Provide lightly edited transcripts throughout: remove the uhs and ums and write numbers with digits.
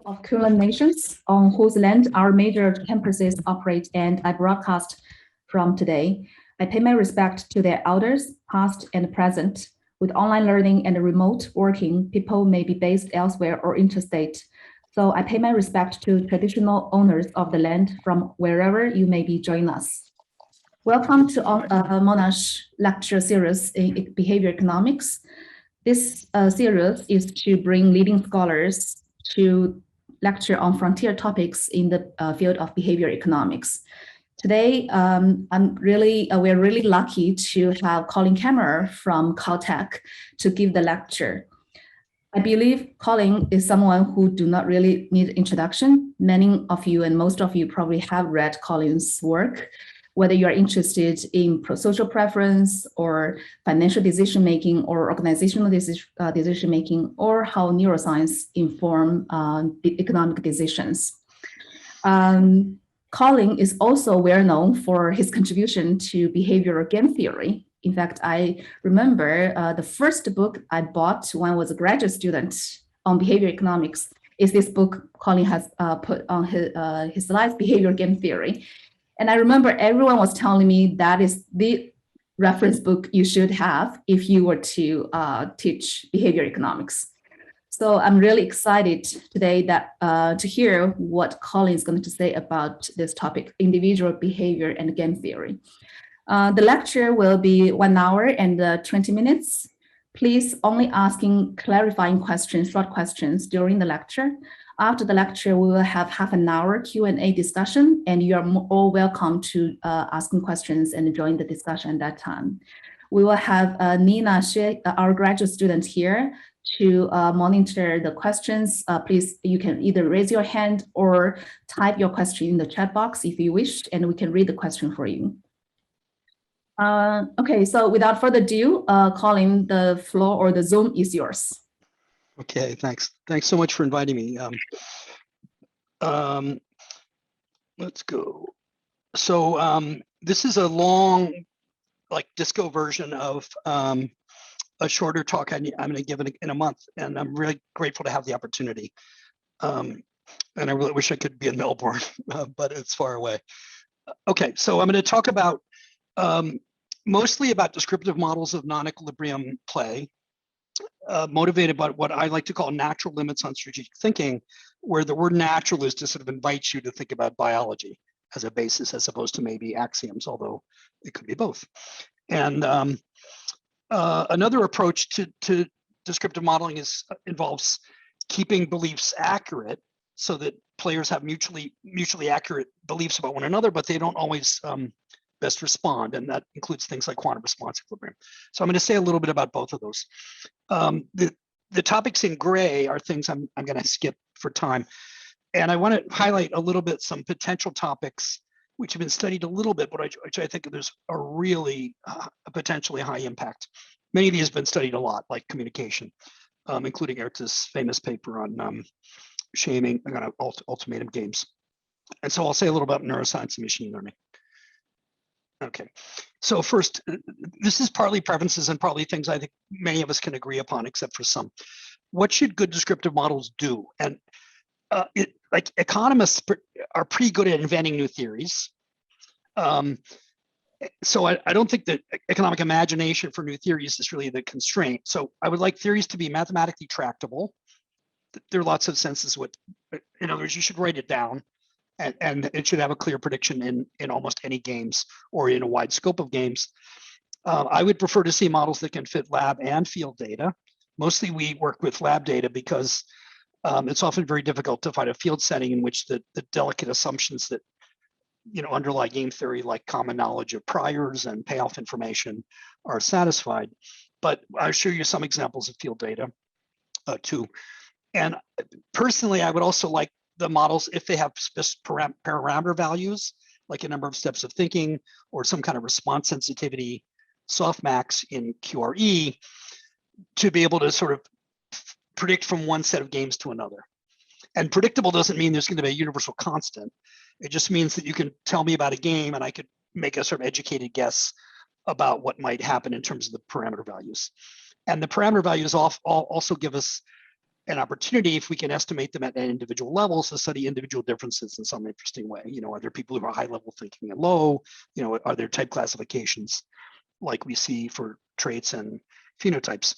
of Kulin nations on whose land our major campuses operate, and I broadcast from today. I pay my respect to their elders, past and present. With online learning and remote working, people may be based elsewhere or interstate. So I pay my respect to traditional owners of the land from wherever you may be joining us. Welcome to Monash lecture series in behavior economics. This series is to bring leading scholars to lecture on frontier topics in the field of behavior economics. Today, we're really lucky to have Colin Camerer from Caltech to give the lecture. I believe Colin is someone who do not really need introduction. Many of you and most of you probably have read Colin's work, whether you are interested in social preference or financial decision-making or organizational decision-making or how neuroscience inform economic decisions. Colin is also well known for his contribution to behavioral game theory. In fact, I remember the first book I bought when I was a graduate student on behavior economics is this book Colin has put on his slides, Behavioral Game Theory. And I remember everyone was telling me that is the reference book you should have if you were to teach behavior economics. So I'm really excited today to hear what Colin is going to say about this topic, individual behavior and game theory. The lecture will be 1 hour and 20 minutes. Please only asking clarifying questions, short questions during the lecture. After the lecture, we will have half an hour Q&A discussion, and you are all welcome to asking questions and join the discussion at that time. We will have Nina Xie, our graduate student here, to monitor the questions. Please, you can either raise your hand or type your question in the chat box if you wish, and we can read the question for you. Okay, so without further ado, Colin, the floor or the Zoom is yours. Okay, thanks. Thanks so much for inviting me. Let's go. So this is a long, like disco version of a shorter talk I'm going to give it in a month, and I'm really grateful to have the opportunity. And I really wish I could be in Melbourne, but it's far away. Okay, so I'm going to talk about mostly about descriptive models of non-equilibrium play, motivated by what I like to call natural limits on strategic thinking, where the word natural is to sort of invite you to think about biology as a basis, as opposed to maybe axioms, although it could be both. And another approach to descriptive modeling involves keeping beliefs accurate so that players have mutually accurate beliefs about one another, but they don't always best respond, and that includes things like quantum response equilibrium. So I'm going to say a little bit about both of those. The topics in gray are things I'm going to skip for time, and I want to highlight a little bit some potential topics which have been studied a little bit, but which I think there's a really potentially high impact. Many of these have been studied a lot, like communication, including Erta's famous paper on shaming and ultimatum games. And so I'll say a little about neuroscience and machine learning. Okay, so first, this is partly preferences and probably things I think many of us can agree upon, except for some. What should good descriptive models do? And like economists are pretty good at inventing new theories. So I don't think that economic imagination for new theories is really the constraint. So I would like theories to be mathematically tractable. There are lots of senses what, in other words, you should write it down. And it should have a clear prediction in almost any games or in a wide scope of games. I would prefer to see models that can fit lab and field data. Mostly we work with lab data because it's often very difficult to find a field setting in which the delicate assumptions that underlie game theory, like common knowledge of priors and payoff information, are satisfied. But I'll show you some examples of field data too. And personally, I would also like the models, if they have parameter values, like a number of steps of thinking or some kind of response sensitivity softmax in QRE, to be able to sort of predict from one set of games to another. And predictable doesn't mean there's going to be a universal constant. It just means that you can tell me about a game and I could make a sort of educated guess about what might happen in terms of the parameter values. And the parameter values also give us an opportunity, if we can estimate them at individual levels, to study individual differences in some interesting way. You know, are there people who are high level thinking and low? You know, are there type classifications like we see for traits and phenotypes?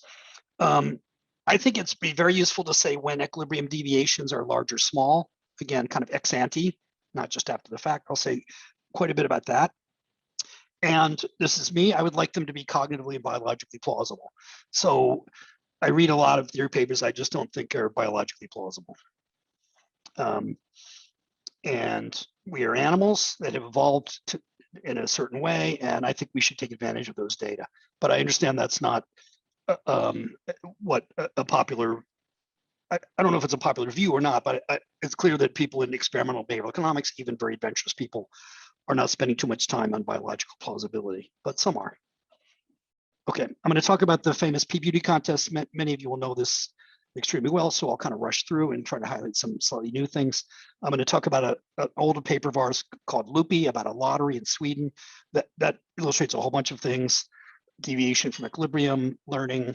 I think it's be very useful to say when equilibrium deviations are large or small, again, kind of ex ante, not just after the fact. I'll say quite a bit about that. And this is me, I would like them to be cognitively and biologically plausible. So I read a lot of theory papers I just don't think are biologically plausible. And we are animals that have evolved in a certain way, and I think we should take advantage of those data. But I understand that's not what a popular, I don't know if it's a popular view or not, but it's clear that people in experimental behavioral economics, even very adventurous people, are not spending too much time on biological plausibility, but some are. Okay, I'm going to talk about the famous P-Beauty contest. Many of you will know this extremely well, so I'll kind of rush through and try to highlight some slightly new things. I'm going to talk about an older paper of ours called Loopy, about a lottery in Sweden that illustrates a whole bunch of things: deviation from equilibrium, learning,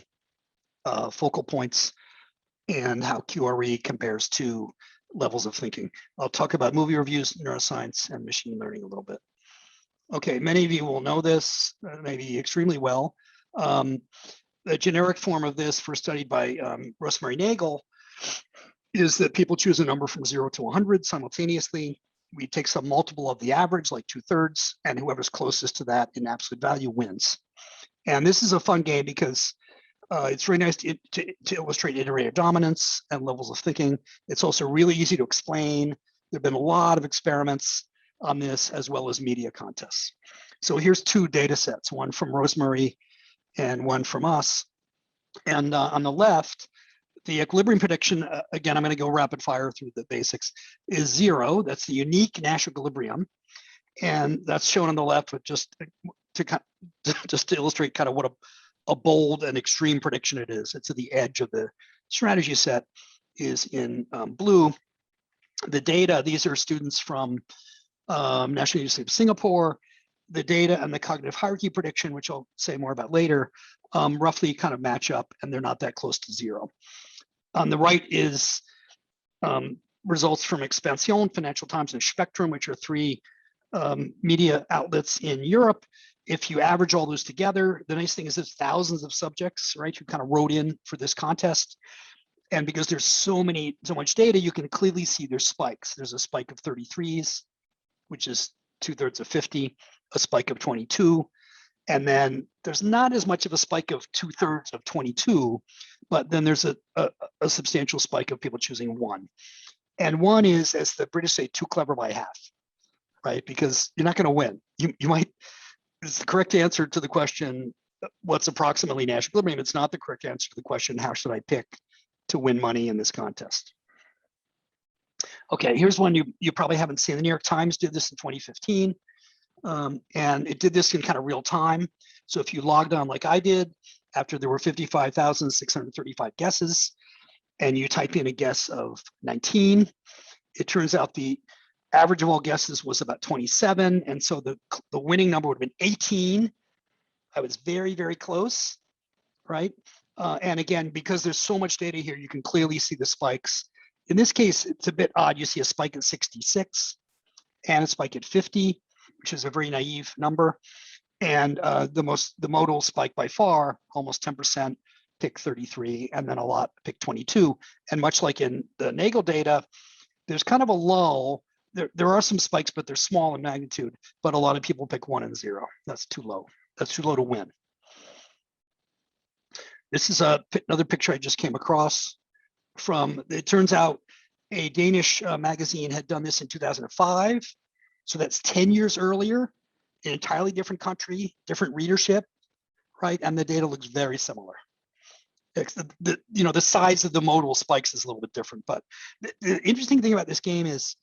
focal points, and how QRE compares to levels of thinking. I'll talk about movie reviews, neuroscience, and machine learning a little bit. Okay, many of you will know this, maybe extremely well. The generic form of this, first studied by Rosemary Nagel, is that people choose a number from 0 to 100 simultaneously. We take some multiple of the average, like 2/3, and whoever's closest to that in absolute value wins. And this is a fun game because it's very nice to illustrate iterative dominance and levels of thinking. It's also really easy to explain. There have been a lot of experiments on this, as well as media contests. So here's two data sets, one from Rosemary and one from us. And on the left, the equilibrium prediction, again, I'm going to go rapid fire through the basics, is 0. That's the unique Nash equilibrium. And that's shown on the left with just to illustrate kind of what a bold and extreme prediction it is. It's at the edge of the strategy set, is in blue. The data, these are students from National University of Singapore. The data and the cognitive hierarchy prediction, which I'll say more about later, roughly kind of match up, and they're not that close to 0. On the right is results from Expansion, Financial Times, and Spectrum, which are 3 media outlets in Europe. If you average all those together, the nice thing is there's thousands of subjects, right, who kind of wrote in for this contest. And because there's so much data, you can clearly see there's spikes. There's a spike of 33s, which is 2/3 of 50, a spike of 22. And then there's not as much of a spike of 2/3 of 22, but then there's a substantial spike of people choosing 1. And 1 is, as the British say, too clever by half, right? Because you're not going to win. You might, it's the correct answer to the question, what's approximately Nash equilibrium? It's not the correct answer to the question, how should I pick to win money in this contest? Okay, here's one you probably haven't seen. The New York Times did this in 2015. And it did this in kind of real time. So if you logged on like I did, after there were 55,635 guesses, and you type in a guess of 19, it turns out the average of all guesses was about 27. And so the winning number would have been 18. I was very, very close, right? And again, because there's so much data here, you can clearly see the spikes. In this case, it's a bit odd. You see a spike at 66 and a spike at 50, which is a very naive number. And the modal spike by far, almost 10%, pick 33, and then a lot pick 22. And much like in the Nagel data, there's kind of a lull. There are some spikes, but they're small in magnitude, but a lot of people pick 1 and 0. That's too low. That's too low to win. This is another picture I just came across from, it turns out a Danish magazine had done this in 2005. So that's 10 years earlier, an entirely different country, different readership, right? And the data looks very similar. The size of the modal spikes is a little bit different, but the interesting thing about this game is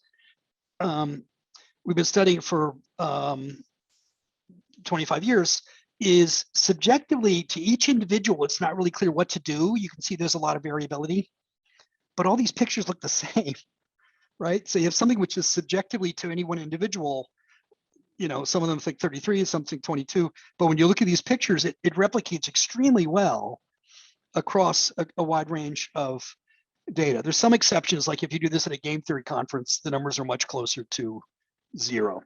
we've been studying for 25 years, is subjectively to each individual, it's not really clear what to do. You can see there's a lot of variability, but all these pictures look the same, right? So you have something which is subjectively to any one individual, some of them think 33, some think 22, but when you look at these pictures, it replicates extremely well across a wide range of data. There's some exceptions, like if you do this at a game theory conference, the numbers are much closer to 0.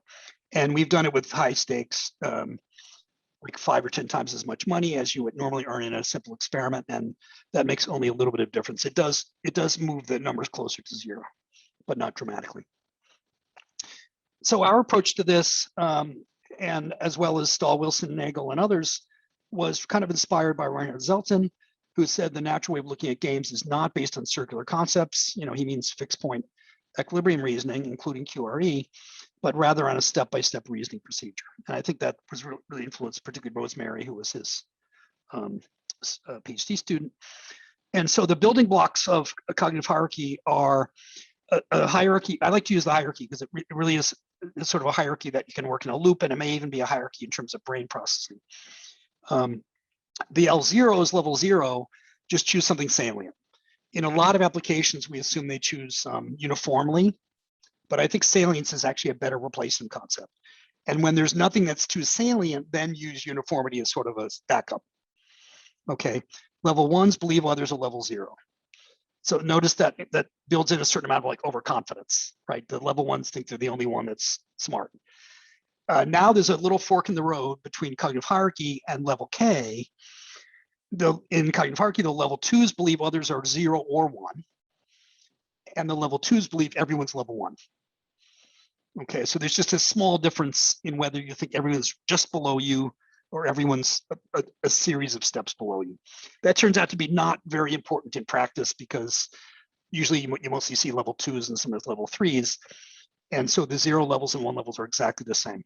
And we've done it with high stakes, like 5 or 10 times as much money as you would normally earn in a simple experiment, and that makes only a little bit of difference. It does move the numbers closer to 0, but not dramatically. So our approach to this, and as well as Stahl, Wilson, Nagel, and others, was kind of inspired by Reinhard Zelton, who said the natural way of looking at games is not based on circular concepts. He means fixed point equilibrium reasoning, including QRE, but rather on a step-by-step reasoning procedure. And I think that was really influenced, particularly Rosemary, who was his PhD student. And so the building blocks of a cognitive hierarchy are a hierarchy. I like to use the hierarchy because it really is sort of a hierarchy that you can work in a loop, and it may even be a hierarchy in terms of brain processing. The L0 is level 0, just choose something salient. In a lot of applications, we assume they choose uniformly, but I think salience is actually a better replacement concept. And when there's nothing that's too salient, then use uniformity as sort of a backup. Okay, level 1s believe others are level 0. So notice that builds in a certain amount of like overconfidence, right? The level 1s think they're the only one that's smart. Now there's a little fork in the road between cognitive hierarchy and level K. In cognitive hierarchy, the level 2s believe others are 0 or 1. And the level 2s believe everyone's level 1. Okay, so there's just a small difference in whether you think everyone's just below you or everyone's a series of steps below you. That turns out to be not very important in practice because usually you mostly see level 2s and some of level 3s. And so the 0 levels and 1 levels are exactly the same.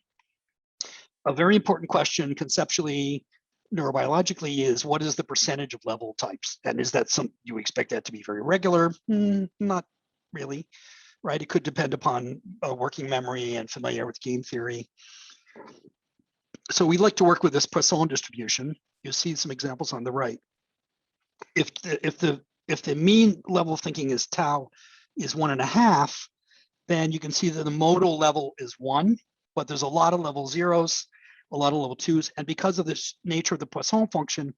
A very important question conceptually, neurobiologically, is what is the percentage of level types? And is that something you expect that to be very regular? Not really, right? It could depend upon working memory and familiarity with game theory. So we like to work with this Poisson distribution. You see some examples on the right. If the mean level of thinking is tau is 1.5, then you can see that the modal level is 1, but there's a lot of level 0s, a lot of level 2s, and because of this nature of the Poisson function,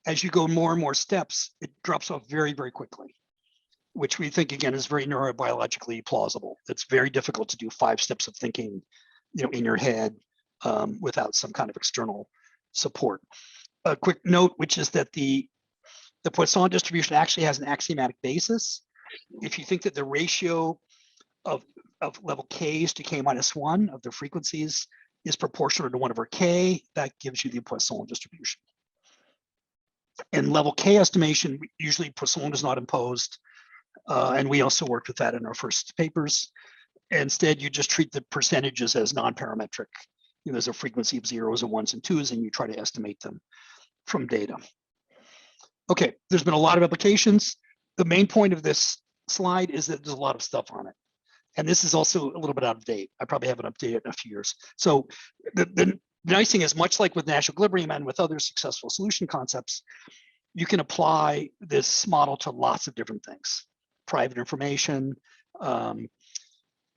as you go more and more steps, it drops off very, very quickly, which we think again is very neurobiologically plausible. It's very difficult to do 5 steps of thinking, in your head without some kind of external support. A quick note, which is that the Poisson distribution actually has an axiomatic basis. If you think that the ratio of level k's to k minus 1 of the frequencies is proportional to 1 over k, that gives you the Poisson distribution. In level k estimation, usually Poisson is not imposed, and we also worked with that in our first papers. Instead, you just treat the percentages as non-parametric. There's a frequency of 0s and 1s and 2s, and you try to estimate them from data. Okay, there's been a lot of applications. The main point of this slide is that there's a lot of stuff on it. And this is also a little bit out of date. I probably haven't updated it in a few years. So the nice thing is, much like with Nash equilibrium and with other successful solution concepts, you can apply this model to lots of different things. Private information,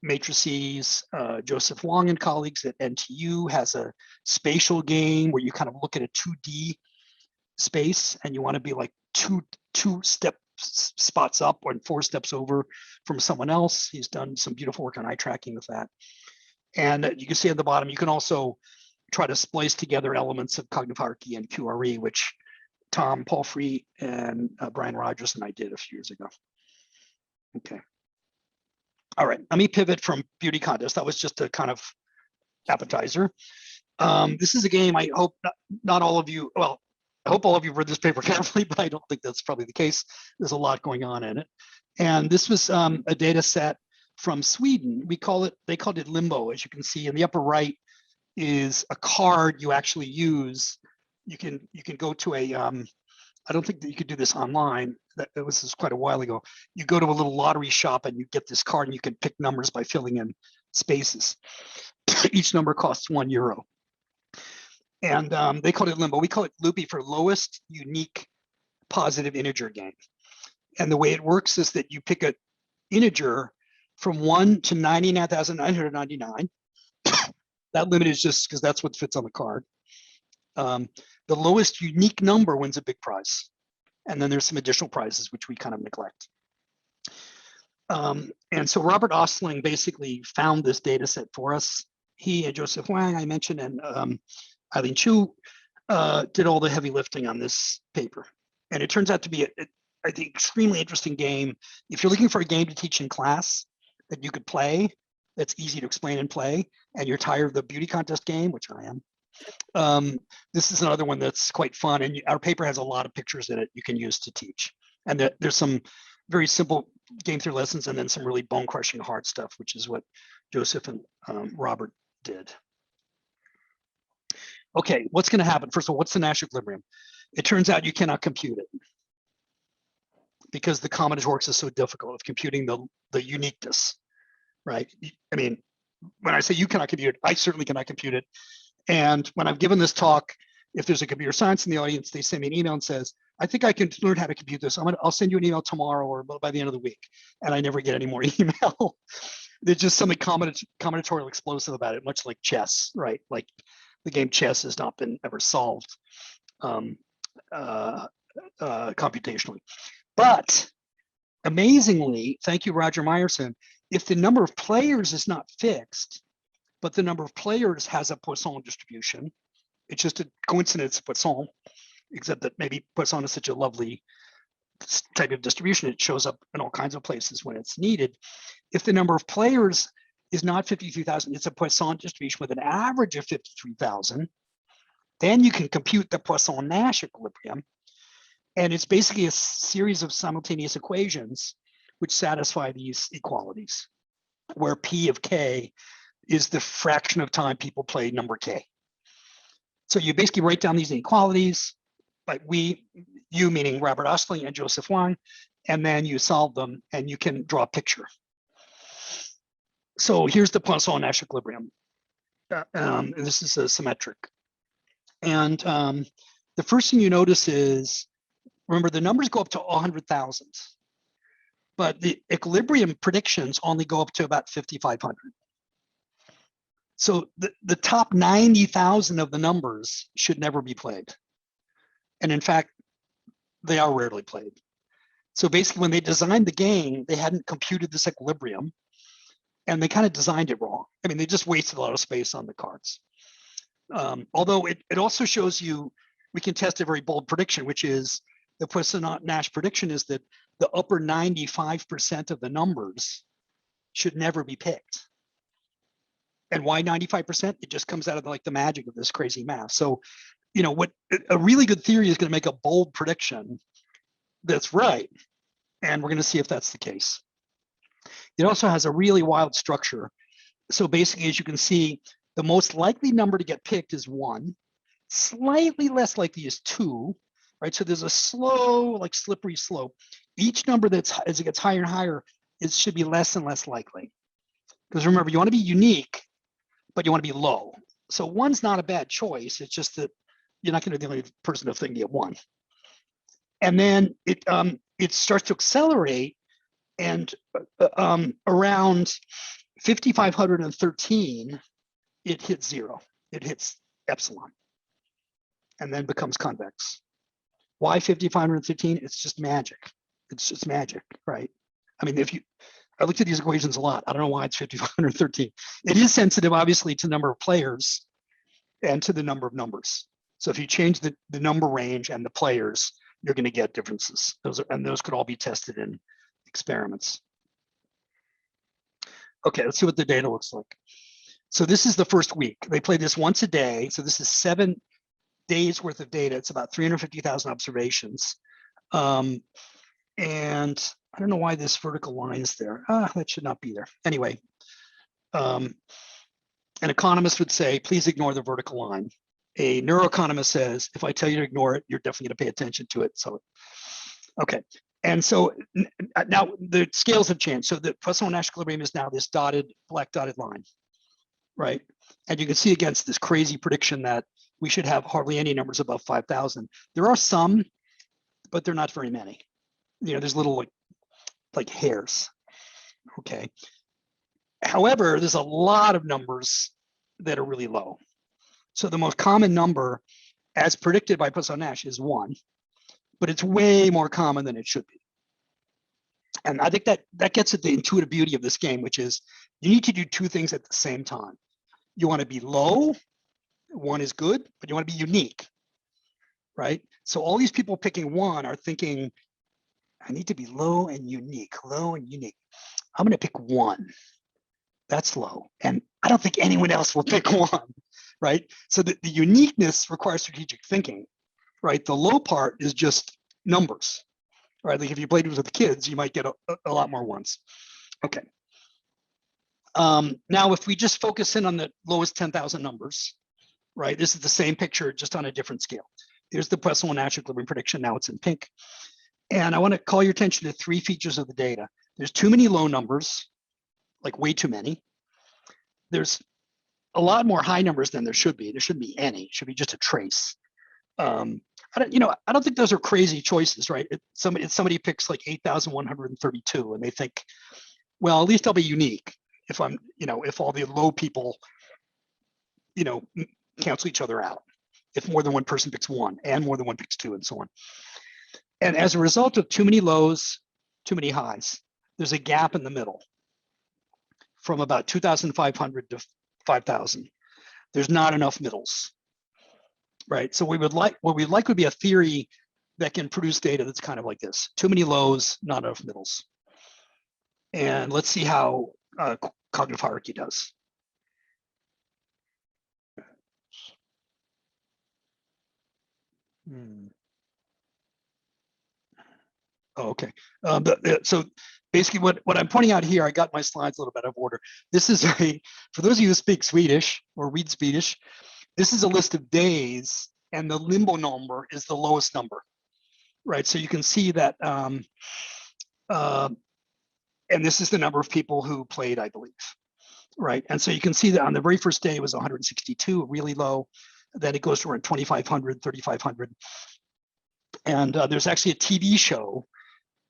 matrices. Joseph Wong and colleagues at NTU has a spatial game where you kind of look at a 2D space and you want to be like two spots up or 4 steps over from someone else. He's done some beautiful work on eye tracking with that. And you can see at the bottom, you can also try to splice together elements of cognitive hierarchy and QRE, which Tom Palfrey and Brian Rogers and I did a few years ago. Okay. All right, let me pivot from beauty contest. That was just a kind of appetizer. This is a game I hope not all of you, well, I hope all of you read this paper carefully, but I don't think that's probably the case. There's a lot going on in it. And this was a data set from Sweden. They called it Limbo. As you can see in the upper right is a card you actually use. You can go to a, I don't think that you could do this online. This was quite a while ago. You go to a little lottery shop and you get this card and you can pick numbers by filling in spaces. Each number costs €1. And they called it Limbo. We call it Loopy for lowest unique positive integer game. And the way it works is that you pick an integer from 1 to 99,999. That limit is just because that's what fits on the card. The lowest unique number wins a big prize. And then there's some additional prizes, which we kind of neglect. And so Robert Ostling basically found this data set for us. He and Joseph Wang, I mentioned, and Eileen Chu did all the heavy lifting on this paper. And it turns out to be, I think, extremely interesting game. If you're looking for a game to teach in class that you could play, that's easy to explain and play, and you're tired of the beauty contest game, which I am, this is another one that's quite fun. And our paper has a lot of pictures in it you can use to teach. And there's some very simple game theory lessons and then some really bone crushing hard stuff, which is what Joseph and Robert did. Okay, what's going to happen? First of all, what's the Nash equilibrium? It turns out you cannot compute it because the combinatorics is so difficult of computing the uniqueness, right? I mean, when I say you cannot compute it, I certainly cannot compute it. And when I've given this talk, if there's a computer science in the audience, they send me an email and says, I think I can learn how to compute this. I'll send you an email tomorrow or by the end of the week. And I never get any more email. There's just something combinatorial explosive about it, much like chess, right? Like the game chess has not been ever solved computationally. But amazingly, thank you, Roger Meyerson, if the number of players is not fixed, but the number of players has a Poisson distribution, it's just a coincidence of Poisson, except that maybe Poisson is such a lovely type of distribution, it shows up in all kinds of places when it's needed. If the number of players is not 53,000, it's a Poisson distribution with an average of 53,000, then you can compute the Poisson-Nash equilibrium. And it's basically a series of simultaneous equations which satisfy these equalities, where P of K is the fraction of time people play number K. So you basically write down these inequalities, like you meaning Robert Ostling and Joseph Wang, and then you solve them and you can draw a picture. So here's the Poisson-Nash equilibrium. This is a symmetric. And the first thing you notice is, remember the numbers go up to 100,000, but the equilibrium predictions only go up to about 5,500. So the top 90,000 of the numbers should never be played. And in fact, they are rarely played. So basically when they designed the game, they hadn't computed this equilibrium and they kind of designed it wrong. I mean, they just wasted a lot of space on the cards. Although it also shows you, we can test a very bold prediction, which is the Poisson-Nash prediction is that the upper 95% of the numbers should never be picked. And why 95%? It just comes out of like the magic of this crazy math. So, you know, what a really good theory is going to make a bold prediction that's right. And we're going to see if that's the case. It also has a really wild structure. So basically, as you can see, the most likely number to get picked is 1. Slightly less likely is 2, right? So there's a slow, like slippery slope. Each number that's, as it gets higher and higher, it should be less and less likely. Because remember, you want to be unique, but you want to be low. So 1's not a bad choice. It's just that you're not going to be the only person to think you get 1. And then it starts to accelerate, and around 5,513, it hits 0. It hits epsilon, and then becomes convex. Why 5,513? It's just magic. It's just magic, right? I mean, I looked at these equations a lot. I don't know why it's 5,513. It is sensitive, obviously, to the number of players and to the number of numbers. So if you change the number range and the players, you're going to get differences. Those could all be tested in experiments. Okay, let's see what the data looks like. So this is the first week. They play this once a day. So this is 7 days worth of data. It's about 350,000 observations. And I don't know why this vertical line is there. That should not be there. Anyway, an economist would say, please ignore the vertical line. A neuroeconomist says, if I tell you to ignore it, you're definitely going to pay attention to it. So, okay. And so now the scales have changed. So the Poisson-Nash equilibrium is now this black dotted line, right? And you can see against this crazy prediction that we should have hardly any numbers above 5,000. There are some, but they're not very many. You know, there's little like hairs, okay? However, there's a lot of numbers that are really low. So the most common number, as predicted by Poisson-Nash, is 1, but it's way more common than it should be. And I think that gets at the intuitive beauty of this game, which is you need to do two things at the same time. You want to be low, one is good, but you want to be unique, right? So all these people picking one are thinking, I need to be low and unique, low and unique. I'm going to pick one. That's low. And I don't think anyone else will pick one, right? So the uniqueness requires strategic thinking, right? The low part is just numbers, right? Like if you played with the kids, you might get a lot more ones. Okay. Now, if we just focus in on the lowest 10,000 numbers, right? This is the same picture, just on a different scale. Here's the Poisson Nash equilibrium prediction. Now it's in pink. And I want to call your attention to three features of the data. There's too many low numbers, like way too many. There's a lot more high numbers than there should be. There shouldn't be any. It should be just a trace. I don't think those are crazy choices, right? Somebody picks like 8,132, and they think, well, at least I'll be unique if I'm, if all the low people, cancel each other out. If more than one person picks one, and more than one picks two, and so on. And as a result of too many lows, too many highs, there's a gap in the middle from about 2,500 to 5,000. There's not enough middles, right? So what we'd like would be a theory that can produce data that's kind of like this: too many lows, not enough middles. And let's see how cognitive hierarchy does. Oh, okay. So basically what I'm pointing out here, I got my slides a little bit out of order. This is for those of you who speak Swedish or read Swedish, this is a list of days, and the Limbo number is the lowest number, right? So you can see that, and this is the number of people who played, I believe, right? And so you can see that on the very first day it was 162, really low. Then it goes to around 2,500, 3,500. And there's actually a TV show,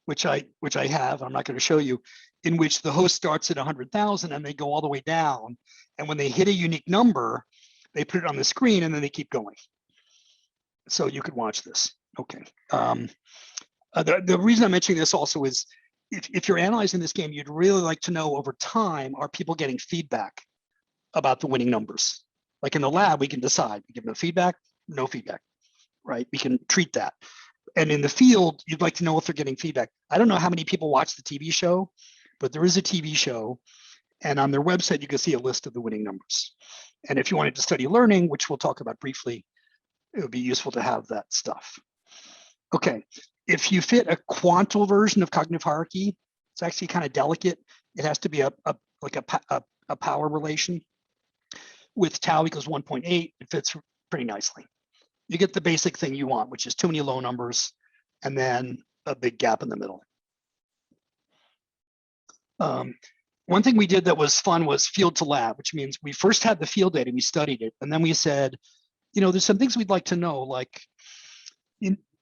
which I have, I'm not going to show you, in which the host starts at 100,000 and they go all the way down. And when they hit a unique number, they put it on the screen and then they keep going. So you could watch this. Okay. The reason I'm mentioning this also is if you're analyzing this game, you'd really like to know over time, are people getting feedback about the winning numbers? Like in the lab, we can decide, we give them feedback, no feedback, right? We can treat that. And in the field, you'd like to know if they're getting feedback. I don't know how many people watch the TV show, but there is a TV show. And on their website, you can see a list of the winning numbers. And if you wanted to study learning, which we'll talk about briefly, it would be useful to have that stuff. Okay, if you fit a quantal version of cognitive hierarchy, it's actually kind of delicate. It has to be a power relation. With tau equals 1.8, it fits pretty nicely. You get the basic thing you want, which is too many low numbers and then a big gap in the middle. One thing we did that was fun was field to lab, which means we first had the field data, we studied it, and then we said, there's some things we'd like to know, like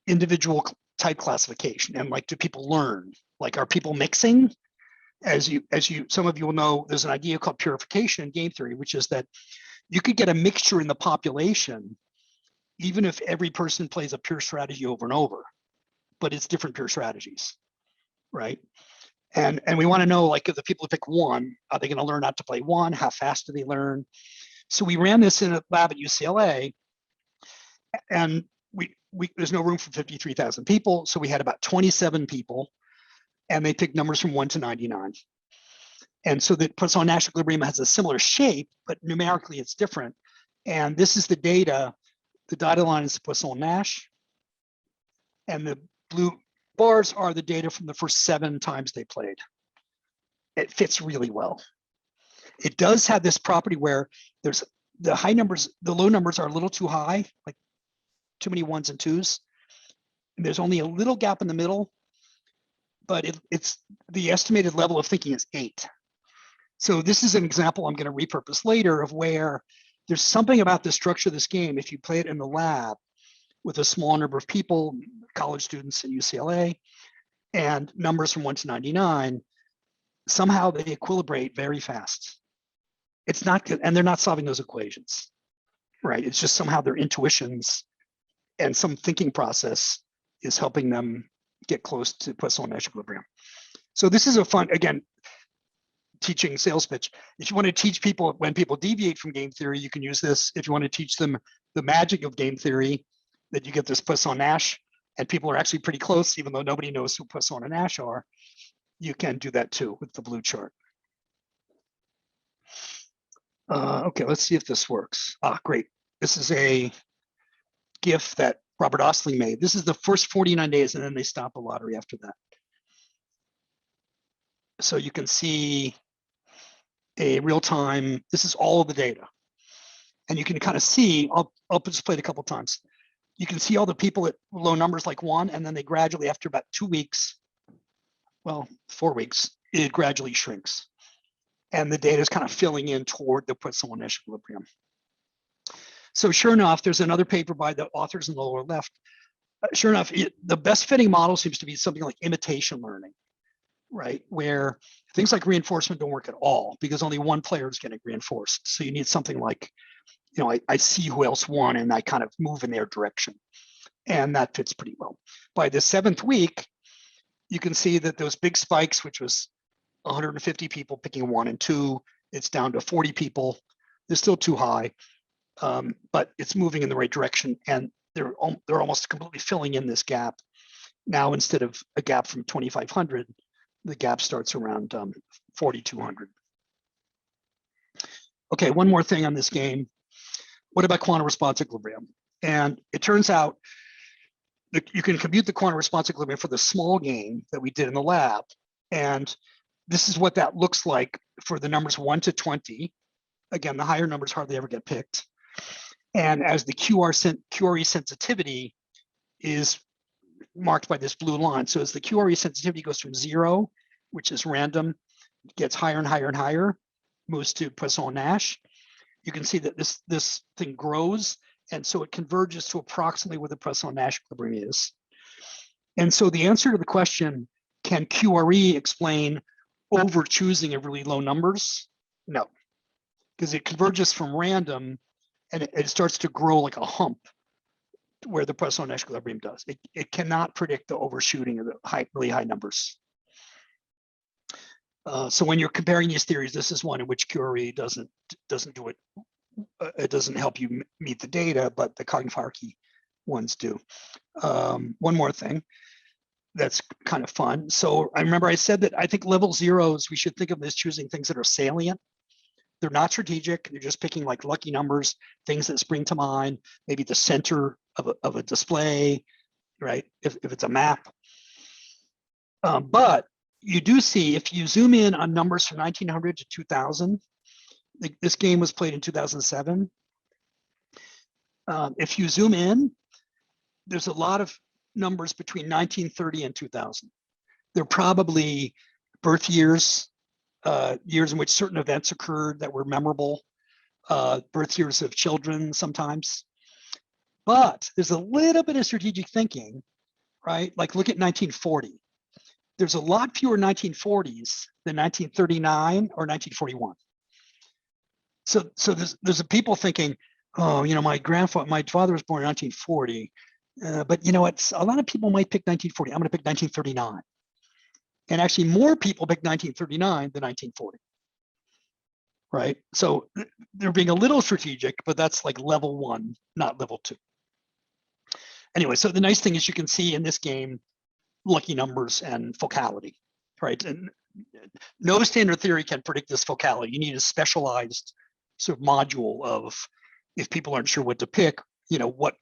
individual type classification, and like, do people learn? Like, are people mixing? As some of you will know, there's an idea called purification in game theory, which is that you could get a mixture in the population, even if every person plays a pure strategy over and over, but it's different pure strategies, right? And we want to know, like, if the people who pick one, are they going to learn how to play one? How fast do they learn? So we ran this in a lab at UCLA, and there's no room for 53,000 people, so we had about 27 people, and they picked numbers from 1 to 99. And so the Poisson Nash equilibrium has a similar shape, but numerically it's different. And this is the data. The dotted line is Poisson Nash, and the blue bars are the data from the first 7 times they played. It fits really well. It does have this property where there's the high numbers, the low numbers are a little too high, like too many 1s and 2s. And there's only a little gap in the middle, but it's the estimated level of thinking is 8. So this is an example I'm going to repurpose later of where there's something about the structure of this game. If you play it in the lab with a small number of people, college students at UCLA, and numbers from 1 to 99, somehow they equilibrate very fast. It's not good, and they're not solving those equations, right? It's just somehow their intuitions and some thinking process is helping them get close to Poisson Nash equilibrium. So this is a fun, again, teaching sales pitch. If you want to teach people when people deviate from game theory, you can use this. If you want to teach them the magic of game theory, that you get this Poisson-Nash, and people are actually pretty close, even though nobody knows who Poisson and Nash are, you can do that too with the blue chart. Okay, let's see if this works. Great. This is a GIF that Robert Ostling made. This is the first 49 days, and then they stop the lottery after that. So you can see a real-time, this is all of the data. And you can kind of see, I'll just play it a couple times. You can see all the people at low numbers like 1, and then they gradually, after about 2 weeks, well, 4 weeks, it gradually shrinks. And the data is kind of filling in toward the Poisson-Nash equilibrium. So sure enough, there's another paper by the authors in the lower left. Sure enough, the best fitting model seems to be something like imitation learning, right? Where things like reinforcement don't work at all because only one player is getting reinforced. So you need something like, you know, I see who else won and I kind of move in their direction. And that fits pretty well. By the 7th week, you can see that those big spikes, which was 150 people picking 1 and 2, it's down to 40 people. They're still too high, but it's moving in the right direction. And they're almost completely filling in this gap. Now, instead of a gap from 2,500, the gap starts around 4,200. Okay, one more thing on this game. What about quantum response equilibrium? And it turns out that you can compute the quantum response equilibrium for the small game that we did in the lab. And this is what that looks like for the numbers 1 to 20. Again, the higher numbers hardly ever get picked. And as the QRE sensitivity is marked by this blue line. So as the QRE sensitivity goes from 0, which is random, gets higher and higher and higher, moves to Poisson-Nash, you can see that this thing grows. And so it converges to approximately where the Poisson-Nash equilibrium is. And so the answer to the question, can QRE explain over choosing of really low numbers? No, because it converges from random and it starts to grow like a hump where the Poisson-Nash equilibrium does. It cannot predict the overshooting of the really high numbers. So when you're comparing these theories, this is one in which QRE doesn't do it. It doesn't help you meet the data, but the cognitive hierarchy ones do. One more thing that's kind of fun. So I remember I said that I think level zeros, we should think of them as choosing things that are salient. They're not strategic. They're just picking like lucky numbers, things that spring to mind, maybe the center of a display, right? If it's a map. But you do see, if you zoom in on numbers from 1900 to 2000, this game was played in 2007. If you zoom in, there's a lot of numbers between 1930 and 2000. They're probably birth years, years in which certain events occurred that were memorable, birth years of children sometimes. But there's a little bit of strategic thinking, right? Like look at 1940. There's a lot fewer 1940s than 1939 or 1941. So there's a people thinking, oh, you know, my father was born in 1940, but you know what? A lot of people might pick 1940. I'm going to pick 1939. And actually more people pick 1939 than 1940, right? So they're being a little strategic, but that's like level 1, not level 2. Anyway, so the nice thing is you can see in this game, lucky numbers and focality, right? And no standard theory can predict this focality. You need a specialized sort of module of, if people aren't sure what to pick, you know, what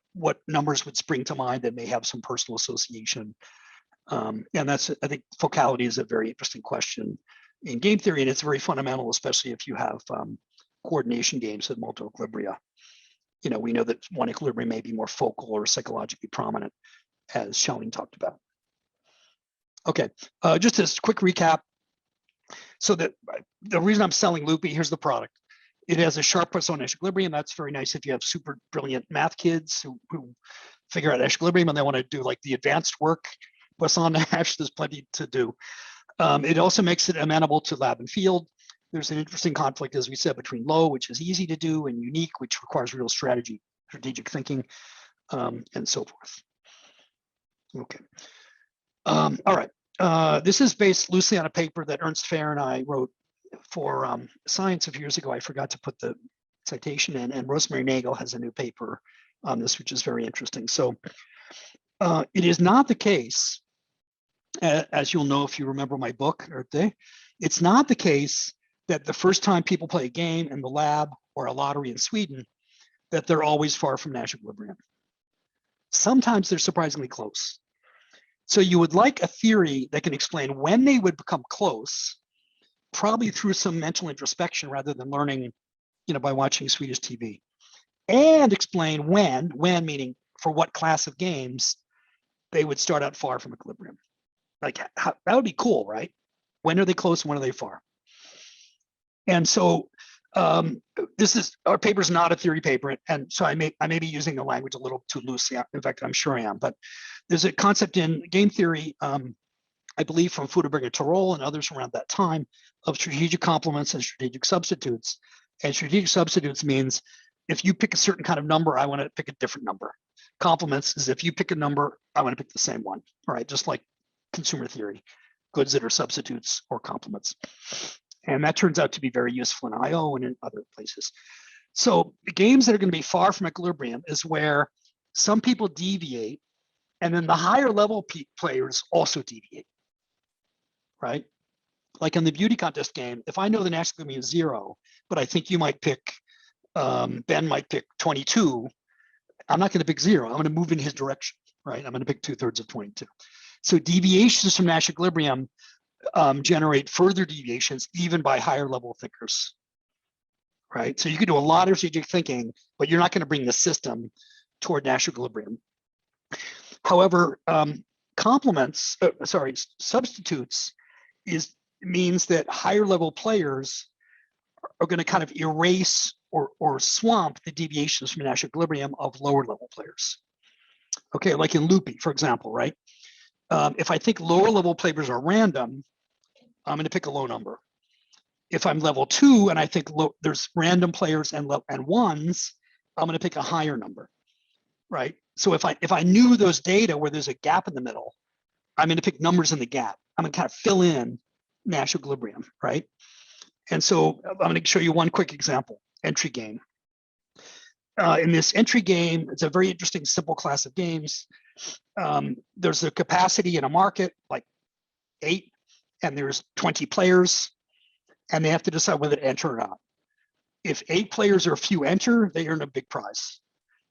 numbers would spring to mind that may have some personal association. And that's, I think focality is a very interesting question in game theory, and it's very fundamental, especially if you have coordination games with multiple equilibria. You know, we know that one equilibrium may be more focal or psychologically prominent, as Schelling talked about. Okay, just a quick recap. So the reason I'm selling Loopy, here's the product. It has a sharp Poisson-Nash equilibrium. That's very nice if you have super brilliant math kids who figure out Nash equilibrium and they want to do like the advanced work. Poisson-Nash, there's plenty to do. It also makes it amenable to lab and field. There's an interesting conflict, as we said, between low, which is easy to do, and unique, which requires real strategic thinking, and so forth. Okay. All right. This is based loosely on a paper that Ernst Fehr and I wrote for Science a few years ago. I forgot to put the citation in, and Rosemary Nagel has a new paper on this, which is very interesting. So it is not the case, as you'll know if you remember my book, it's not the case that the first time people play a game in the lab or a lottery in Sweden, that they're always far from Nash equilibrium. Sometimes they're surprisingly close. So you would like a theory that can explain when they would become close, probably through some mental introspection rather than learning, by watching Swedish TV, and explain when meaning for what class of games they would start out far from equilibrium. Like that would be cool, right? When are they close? When are they far? And so our paper is not a theory paper, and so I may be using the language a little too loosely. In fact, I'm sure I am. But there's a concept in game theory, I believe, from Fuderberg and Tirole and others around that time, of strategic complements and strategic substitutes. And strategic substitutes means if you pick a certain kind of number, I want to pick a different number. Complements is if you pick a number, I want to pick the same one. All right, just like consumer theory, goods that are substitutes or complements. And that turns out to be very useful in IO and in other places. So the games that are going to be far from equilibrium is where some people deviate, and then the higher level players also deviate, right? Like in the beauty contest game, if I know the Nash equilibrium is 0, but I think you might pick, Ben might pick 22, I'm not going to pick 0. I'm going to move in his direction, right? I'm going to pick 2/3 of 22. So deviations from Nash equilibrium generate further deviations even by higher level thinkers, right? So you can do a lot of strategic thinking, but you're not going to bring the system toward Nash equilibrium. However, substitutes means that higher level players are going to kind of erase or swamp the deviations from Nash equilibrium of lower level players. Okay, like in Loopy, for example, right? If I think lower level players are random, I'm going to pick a low number. If I'm level 2 and I think there's random players and ones, I'm going to pick a higher number, right? So if I knew those data where there's a gap in the middle, I'm going to pick numbers in the gap. I'm going to kind of fill in Nash equilibrium, right? And so I'm going to show you one quick example, entry game. In this entry game, it's a very interesting, simple class of games. There's a capacity in a market, like 8, and there's 20 players, and they have to decide whether to enter or not. If 8 players or few enter, they earn a big prize.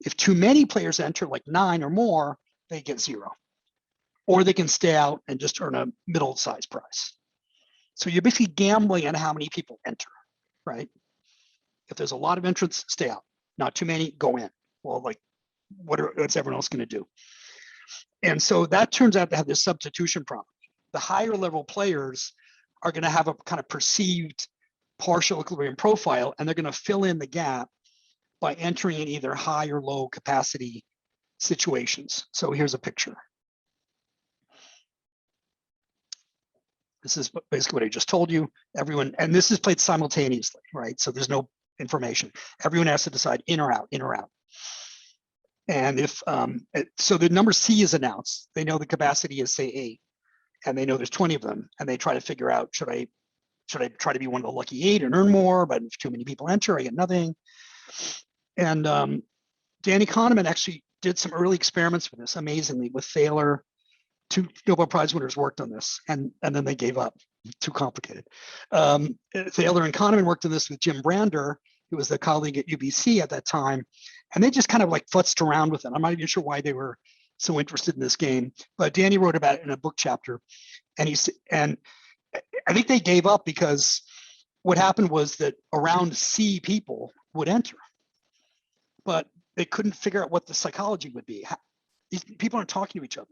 If too many players enter, like 9 or more, they get 0. Or they can stay out and just earn a middle-sized prize. So you're basically gambling on how many people enter, right? If there's a lot of entrants, stay out. Not too many, go in. Well, like, what's everyone else going to do? And so that turns out to have this substitution problem. The higher level players are going to have a kind of perceived partial equilibrium profile, and they're going to fill in the gap by entering in either high or low capacity situations. So here's a picture. This is basically what I just told you. Everyone, and this is played simultaneously, right? So there's no information. Everyone has to decide in or out, in or out. And if, so the number C is announced. They know the capacity is, say, 8, and they know there's 20 of them, and they try to figure out, should I try to be one of the lucky 8 and earn more, but if too many people enter, I get nothing. And Danny Kahneman actually did some early experiments with this, amazingly, with Thaler. 2 Nobel Prize winners worked on this, and then they gave up. Too complicated. Thaler and Kahneman worked on this with Jim Brander, who was the colleague at UBC at that time, and they just kind of like futzed around with it. I'm not even sure why they were so interested in this game, but Danny wrote about it in a book chapter, and I think they gave up because what happened was that around C people would enter, but they couldn't figure out what the psychology would be. These people aren't talking to each other.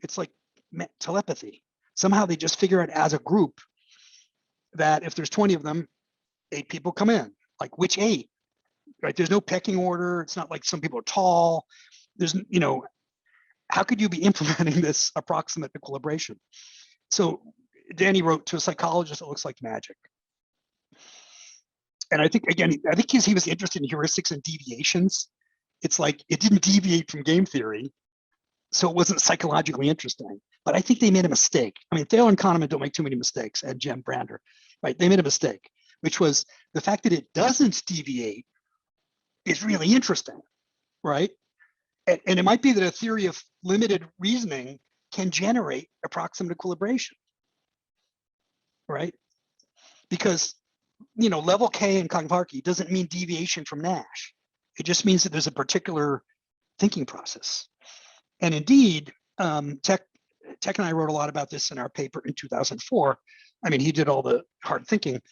It's like telepathy. Somehow they just figure out as a group that if there's 20 of them, 8 people come in. Like, which 8? Right? There's no pecking order. It's not like some people are tall. There's, how could you be implementing this approximate equilibration? So Danny wrote, to a psychologist, it looks like magic. And I think, again, he was interested in heuristics and deviations. It's like, it didn't deviate from game theory, so it wasn't psychologically interesting. But I think they made a mistake. I mean, Thaler and Kahneman don't make too many mistakes, and Jem Brander, right? They made a mistake, which was the fact that it doesn't deviate is really interesting, right? And it might be that a theory of limited reasoning can generate approximate equilibration, right? Because, you know, level K in cognitive hierarchy doesn't mean deviation from Nash. It just means that there's a particular thinking process. And indeed, Tech and I wrote a lot about this in our paper in 2004. I mean, he did all the hard thinking.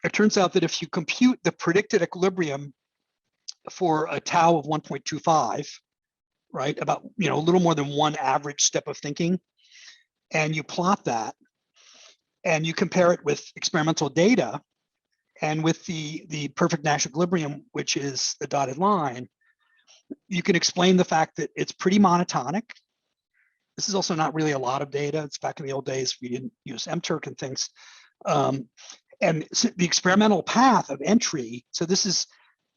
It turns out that if you compute the predicted equilibrium for a tau of 1.25, right, about, you know, a little more than one average step of thinking, and you plot that, and you compare it with experimental data, and with the perfect Nash equilibrium, which is the dotted line, you can explain the fact that it's pretty monotonic. This is also not really a lot of data. It's back in the old days, we didn't use MTurk and things. And so the experimental path of entry, so this is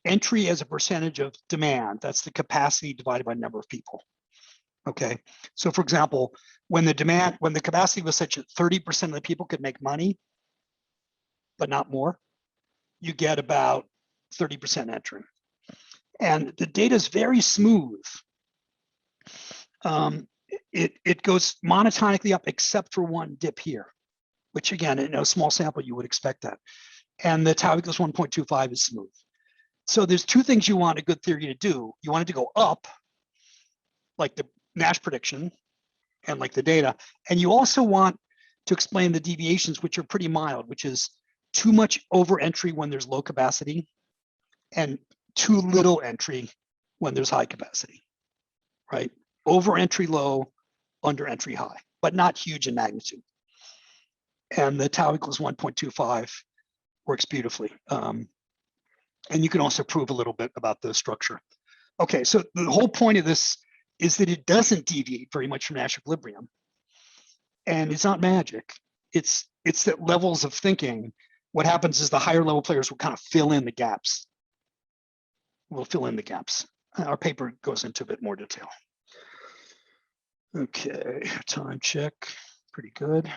entry as a percentage of demand. That's the capacity divided by number of people. Okay, so for example, when the capacity was such that 30% of the people could make money, but not more, you get about 30% entry. And the data is very smooth. It goes monotonically up except for one dip here, which again, in a small sample, you would expect that. And the tau equals 1.25 is smooth. So there's two things you want a good theory to do. You want it to go up, like the Nash prediction and like the data. And you also want to explain the deviations, which are pretty mild, which is too much over entry when there's low capacity and too little entry when there's high capacity, right? Over entry low, under entry high, but not huge in magnitude. And the tau equals 1.25 works beautifully. And you can also prove a little bit about the structure. Okay, so the whole point of this is that it doesn't deviate very much from Nash equilibrium. And it's not magic. It's that levels of thinking, what happens is the higher level players will kind of fill in the gaps. We'll fill in the gaps. Our paper goes into a bit more detail. Okay, time check, pretty good.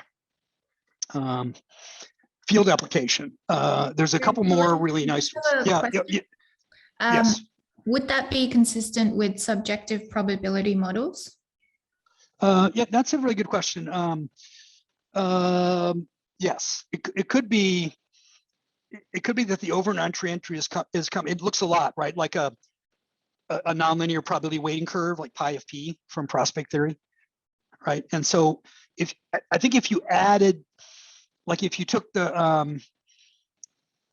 Field application. There's a couple more really nice ones. Yes. Would that be consistent with subjective probability models? Yeah, that's a really good question. Yes, it could be. It could be that the over and entry is come. It looks a lot, right? Like a nonlinear probability weighting curve, like pi of p from prospect theory, right? And so I think if you added, like if you took the, I'm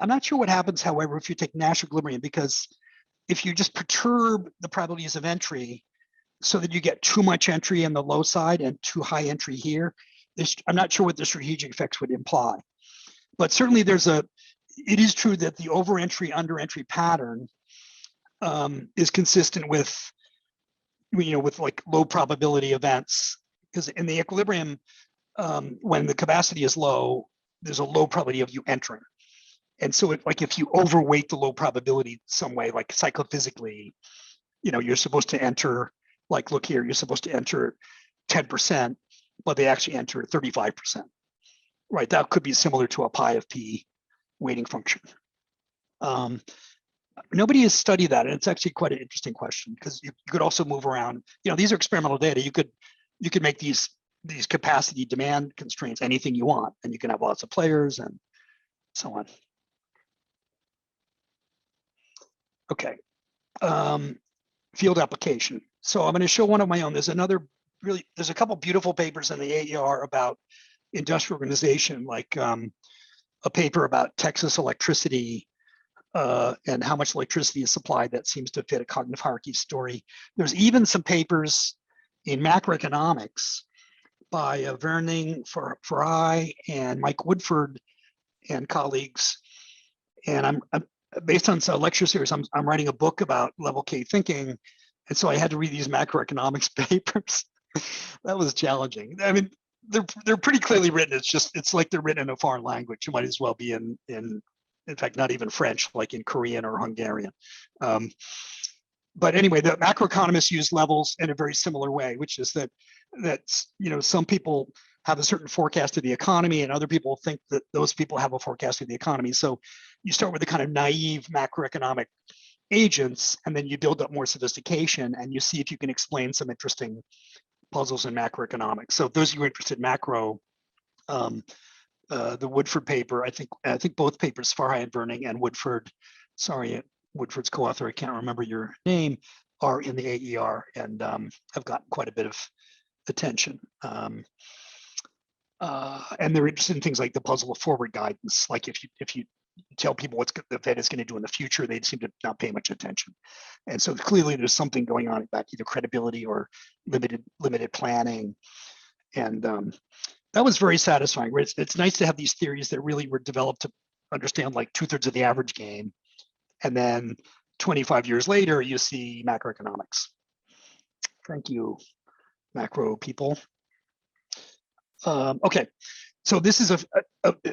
not sure what happens, however, if you take Nash equilibrium, because if you just perturb the probabilities of entry so that you get too much entry in the low side and too high entry here, I'm not sure what the strategic effects would imply. But certainly it is true that the over entry, under entry pattern is consistent with, you know, with like low probability events, because in the equilibrium, when the capacity is low, there's a low probability of you entering. And so like if you overweight the low probability some way, like psychophysically, you know, you're supposed to enter, like look here, you're supposed to enter 10%, but they actually enter 35%, right? That could be similar to a pi of p weighting function. Nobody has studied that, and it's actually quite an interesting question, because you could also move around. You know, these are experimental data. You could make these capacity demand constraints anything you want, and you can have lots of players and so on. Okay, field application. So I'm going to show one of my own. There's a couple beautiful papers in the AER about industrial organization, like a paper about Texas electricity and how much electricity is supplied that seems to fit a cognitive hierarchy story. There's even some papers in macroeconomics by Verning, Farai, and Mike Woodford and colleagues. And I'm based on a lecture series, I'm writing a book about level K thinking. And so I had to read these macroeconomics papers. That was challenging. I mean, they're pretty clearly written. It's like they're written in a foreign language. You might as well be in fact, not even French, like in Korean or Hungarian. but anyway, the macroeconomists use levels in a very similar way, which is that some people have a certain forecast of the economy and other people think that those people have a forecast of the economy. So you start with the kind of naive macroeconomic agents, and then you build up more sophistication and you see if you can explain some interesting puzzles in macroeconomics. So those of you interested in macro, the Woodford paper, I think both papers, Farhai and Verning and Woodford, Woodford's co-author, I can't remember your name, are in the AER and have gotten quite a bit of attention. And they're interested in things like the puzzle of forward guidance. Like if you tell people what the Fed is going to do in the future, they seem to not pay much attention. And so clearly there's something going on about either credibility or limited planning. And that was very satisfying. It's nice to have these theories that really were developed to understand like 2/3 of the average game. And then 25 years later, you see macroeconomics. Thank you, macro people. Okay, so this is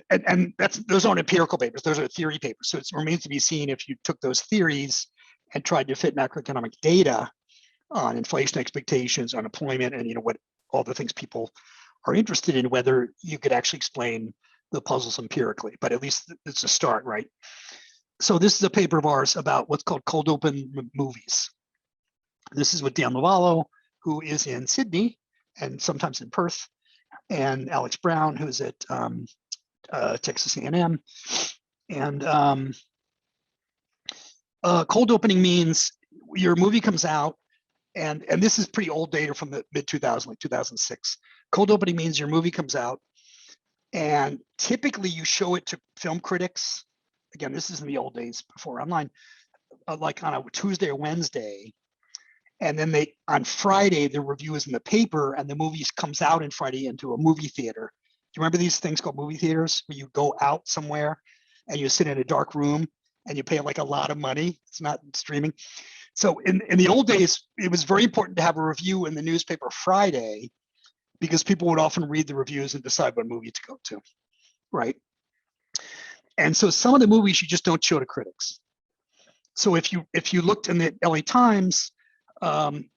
and those aren't empirical papers, those are theory papers. So it remains to be seen if you took those theories and tried to fit macroeconomic data on inflation expectations, unemployment, and what all the things people are interested in, whether you could actually explain the puzzles empirically. But at least it's a start, right? So this is a paper of ours about what's called cold open movies. This is with Dan Lovallo, who is in Sydney and sometimes in Perth, and Alex Brown, who's at Texas A&M. And cold opening means your movie comes out, and this is pretty old data from the mid-2000s, like 2006. Cold opening means your movie comes out, and typically you show it to film critics. Again, this is in the old days before online, like on a Tuesday or Wednesday. And then on Friday, the review is in the paper and the movie comes out on Friday into a movie theater. Do you remember these things called movie theaters where you go out somewhere and you sit in a dark room and you pay like a lot of money? It's not streaming. So in the old days, it was very important to have a review in the newspaper Friday because people would often read the reviews and decide what movie to go to, right? And so some of the movies you just don't show to critics. So if you looked in the LA Times,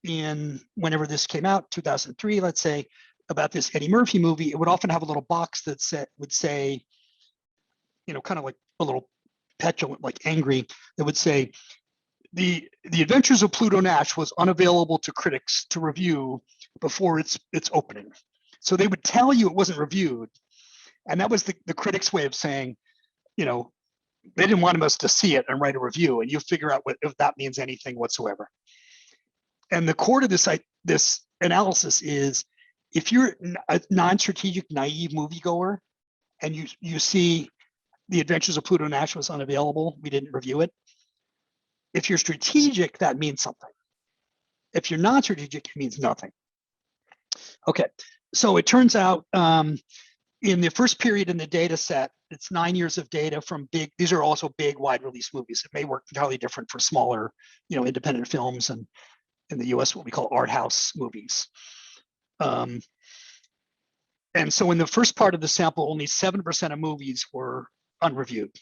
in whenever this came out, 2003, let's say, about this Eddie Murphy movie, it would often have a little box that would say, kind of like a little petulant, like angry, that would say, the Adventures of Pluto Nash was unavailable to critics to review before its opening. So they would tell you it wasn't reviewed, and that was the critics' way of saying, they didn't want us to see it and write a review, and you figure out if that means anything whatsoever. And the core to this analysis is, if you're a non-strategic, naive moviegoer, and you see The Adventures of Pluto Nash was unavailable, we didn't review it. If you're strategic, that means something. If you're non-strategic, it means nothing. Okay, so it turns out in the first period in the data set, it's 9 years of data from these are also big, wide release movies. It may work entirely different for smaller, independent films, and in the US, what we call art house movies. And so in the first part of the sample, only 7% of movies were unreviewed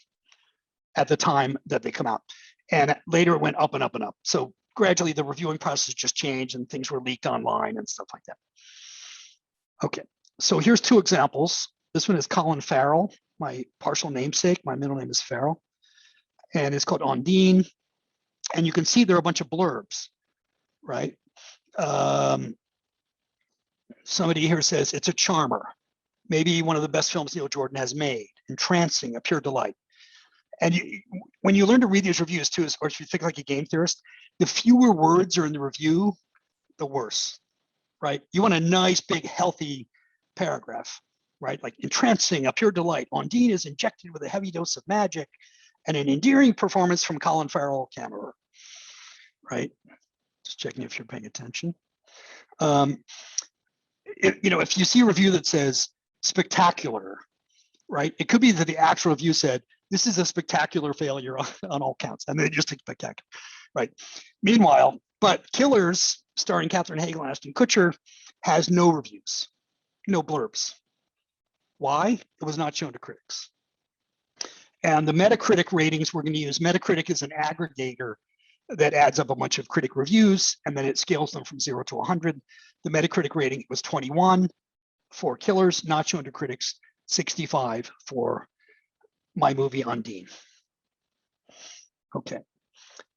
at the time that they come out. And later it went up and up and up. So gradually the reviewing process just changed and things were leaked online and stuff like that. Okay, so here's two examples. This one is Colin Farrell, my partial namesake. My middle name is Farrell. And it's called Ondine. And you can see there are a bunch of blurbs, right? Somebody here says it's a charmer, maybe one of the best films Neil Jordan has made, entrancing, a pure delight. And when you learn to read these reviews too, or if you think like a game theorist, the fewer words are in the review, the worse, right? You want a nice, big, healthy paragraph, right? Like entrancing, a pure delight. Ondine is injected with a heavy dose of magic and an endearing performance from Colin Camerer, right? Just checking if you're paying attention. If you see a review that says spectacular, right? It could be that the actual review said, this is a spectacular failure on all counts, and they just take spectacular, right? Meanwhile, but Killers, starring Katherine Hagel and Ashton Kutcher, has no reviews, no blurbs. Why? It was not shown to critics. And the Metacritic ratings we're going to use, Metacritic is an aggregator that adds up a bunch of critic reviews, and then it scales them from 0 to 100. The Metacritic rating was 21 for Killers, not shown to critics, 65 for my movie Ondine. Okay.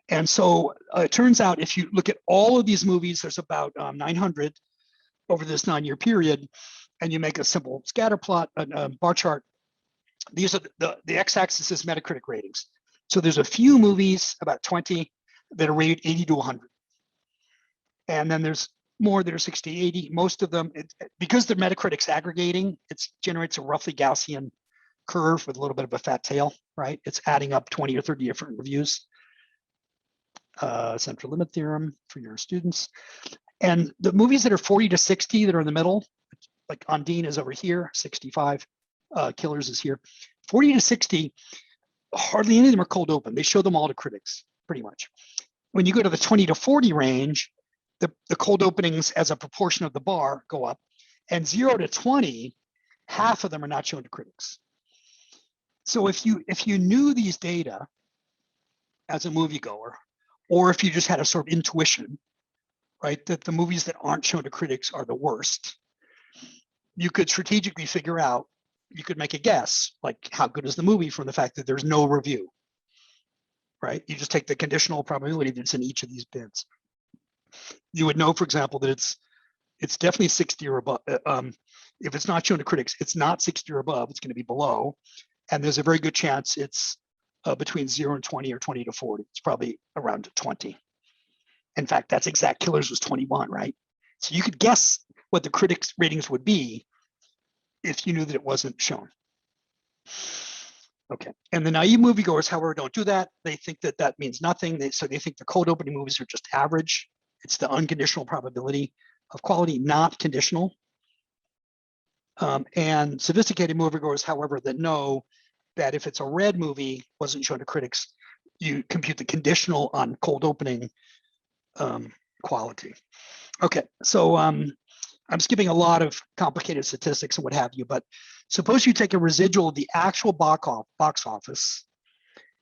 And so it turns out if you look at all of these movies, there's about 900 over this 9-year period, and you make a simple scatter plot, a bar chart. These are the x-axis is Metacritic ratings. So there's a few movies, about 20, that are rated 80 to 100. And then there's more that are 60, 80. Most of them, because the Metacritic's aggregating, it generates a roughly Gaussian curve with a little bit of a fat tail, right? It's adding up 20 or 30 different reviews. Central limit theorem for your students. And the movies that are 40 to 60 that are in the middle, like Ondine is over here, 65, Killers is here. 40 to 60, hardly any of them are cold open. They show them all to critics, pretty much. When you go to the 20 to 40 range, the cold openings as a proportion of the bar go up, and 0 to 20, half of them are not shown to critics. So if you knew these data as a moviegoer, or if you just had a sort of intuition, right, that the movies that aren't shown to critics are the worst, you could strategically figure out, you could make a guess, like how good is the movie from the fact that there's no review, right? You just take the conditional probability that's in each of these bins. You would know, for example, that it's definitely 60 or above. If it's not shown to critics, it's not 60 or above, it's going to be below. And there's a very good chance it's between 0 and 20 or 20 to 40. It's probably around 20. In fact, that's exact. Killers was 21, right? So you could guess what the critics' ratings would be if you knew that it wasn't shown. Okay, and the naive moviegoers, however, don't do that. They think that that means nothing. So they think the cold opening movies are just average. It's the unconditional probability of quality, not conditional. And sophisticated moviegoers, however, that know that if it's a red movie, wasn't shown to critics, you compute the conditional on cold opening quality. Okay, so I'm skipping a lot of complicated statistics and what have you, but suppose you take a residual of the actual box office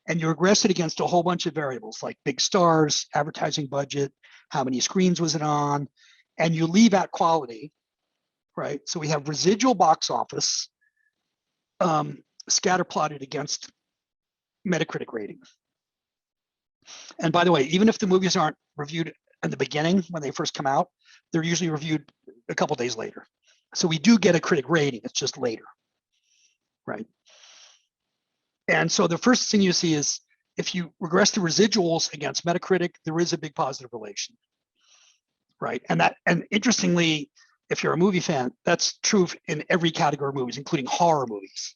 and you regress it against a whole bunch of variables like big stars, advertising budget, how many screens was it on, and you leave out quality, right? So we have residual box office scatter plotted against Metacritic rating. And by the way, even if the movies aren't reviewed in the beginning when they first come out, they're usually reviewed a couple days later. So we do get a critic rating, it's just later, right? And so the first thing you see is if you regress the residuals against Metacritic, there is a big positive relation, right? And interestingly, if you're a movie fan, that's true in every category of movies, including horror movies,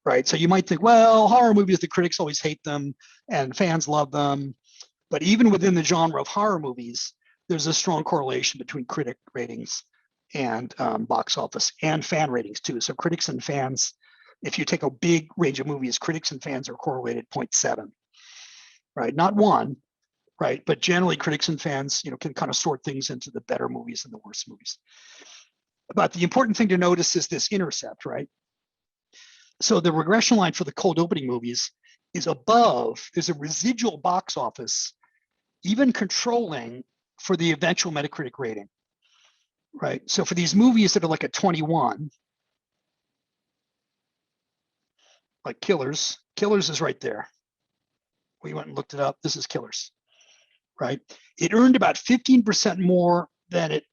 right? So you might think, well, horror movies, the critics always hate them and fans love them. But even within the genre of horror movies, there's a strong correlation between critic ratings and box office and fan ratings too. So critics and fans, if you take a big range of movies, critics and fans are correlated 0.7, right? Not 1, right? But generally critics and fans, can kind of sort things into the better movies and the worst movies. But the important thing to notice is this intercept, right? So the regression line for the cold opening movies is above, there's a residual box office, even controlling for the eventual Metacritic rating, right? So for these movies that are like a 21, like Killers is right there. We went and looked it up. This is Killers, right? It earned about 15% more than it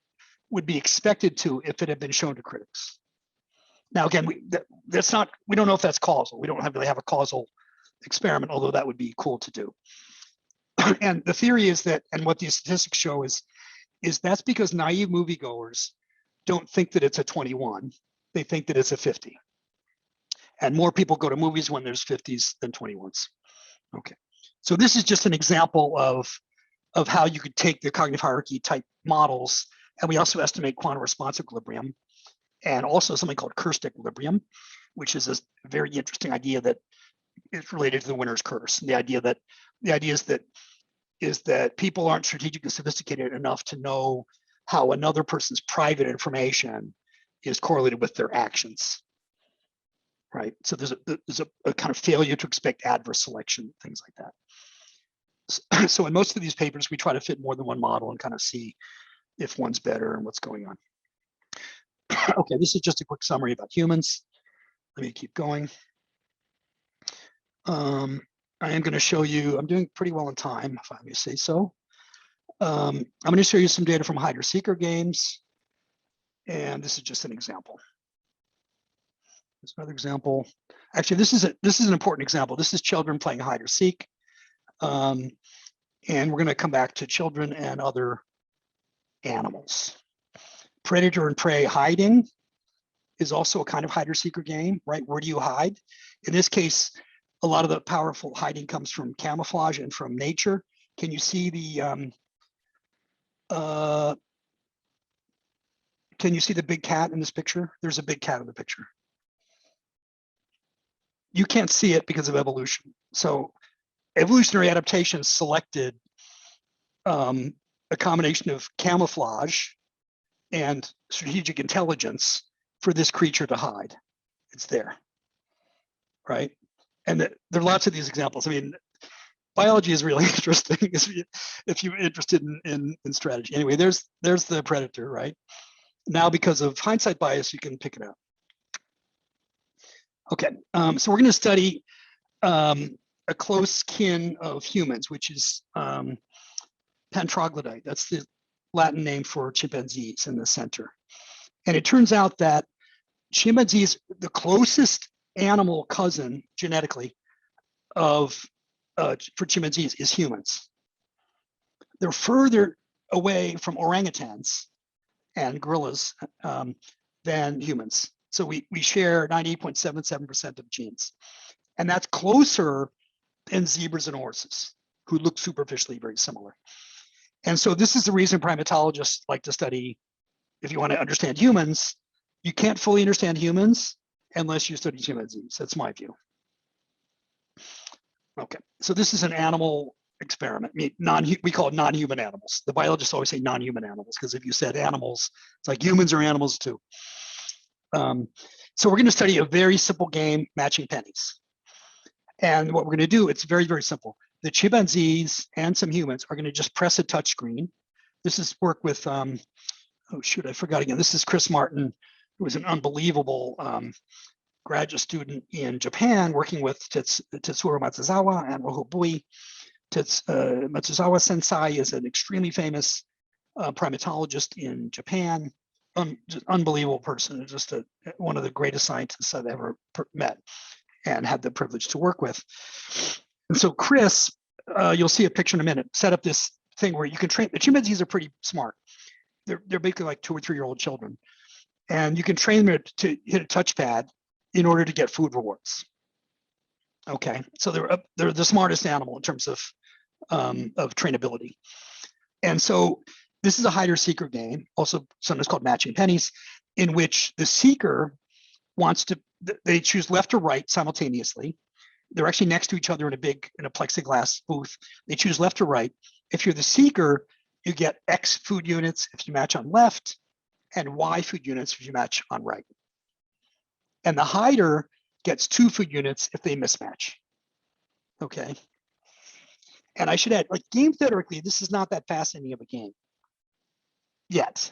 would be expected to if it had been shown to critics. Now, again, we don't know if that's causal. We don't really have a causal experiment, although that would be cool to do. And the theory is that, and what these statistics show is that's because naive moviegoers don't think that it's a 21. They think that it's a 50. And more people go to movies when there's 50s than 21s. Okay, so this is just an example of how you could take the cognitive hierarchy type models, and we also estimate quantum response equilibrium, and also something called cursed equilibrium, which is a very interesting idea that is related to the winner's curse. And the idea is that people aren't strategically sophisticated enough to know how another person's private information is correlated with their actions, right? So there's a kind of failure to expect adverse selection, things like that. So in most of these papers, we try to fit more than one model and kind of see if one's better and what's going on. Okay, this is just a quick summary about humans. Let me keep going. I am going to show you, I'm doing pretty well in time, if I may say so. I'm going to show you some data from hide-or-seeker games. And this is just an example. There's another example. Actually, this is an important example. This is children playing hide-or-seek. And we're going to come back to children and other animals. Predator and prey hiding is also a kind of hide-or-seeker game, right? Where do you hide? In this case, a lot of the powerful hiding comes from camouflage and from nature. Can you see the big cat in this picture? There's a big cat in the picture. You can't see it because of evolution. So evolutionary adaptation selected a combination of camouflage and strategic intelligence for this creature to hide. It's there, right? And there are lots of these examples. I mean, biology is really interesting if you're interested in strategy. Anyway, there's the predator, right? Now, because of hindsight bias, you can pick it out. Okay, so we're going to study a close kin of humans, which is pantroglodyte. That's the Latin name for chimpanzees in the center. And it turns out that chimpanzees, the closest animal cousin genetically for chimpanzees is humans. They're further away from orangutans and gorillas than humans. So we share 98.77% of genes. And that's closer than zebras and horses, who look superficially very similar. And so this is the reason primatologists like to study, if you want to understand humans, you can't fully understand humans unless you study chimpanzees. That's my view. Okay, so this is an animal experiment. I mean, we call it non-human animals. The biologists always say non-human animals, because if you said animals, it's like humans are animals too. So we're going to study a very simple game, matching pennies. And what we're going to do, it's very, very simple. The chimpanzees and some humans are going to just press a touch screen. This is work with, oh shoot, I forgot again. This is Chris Martin, who was an unbelievable graduate student in Japan, working with Tetsuro Matsuzawa and Roho Bui. Matsuzawa Sensei is an extremely famous primatologist in Japan. Just unbelievable person, just one of the greatest scientists I've ever met and had the privilege to work with. And so Chris, you'll see a picture in a minute, set up this thing where you can train. The chimpanzees are pretty smart. They're basically like 2 or 3 year old children. And you can train them to hit a touchpad in order to get food rewards. Okay, so they're the smartest animal in terms of trainability. And so this is a hide-or-seeker game, also sometimes called matching pennies, in which the seeker wants to, they choose left or right simultaneously. They're actually next to each other in a plexiglass booth. They choose left or right. If you're the seeker, you get X food units if you match on left, and Y food units if you match on right. And the hider gets 2 food units if they mismatch. Okay. And I should add, like, game theoretically, this is not that fascinating of a game yet.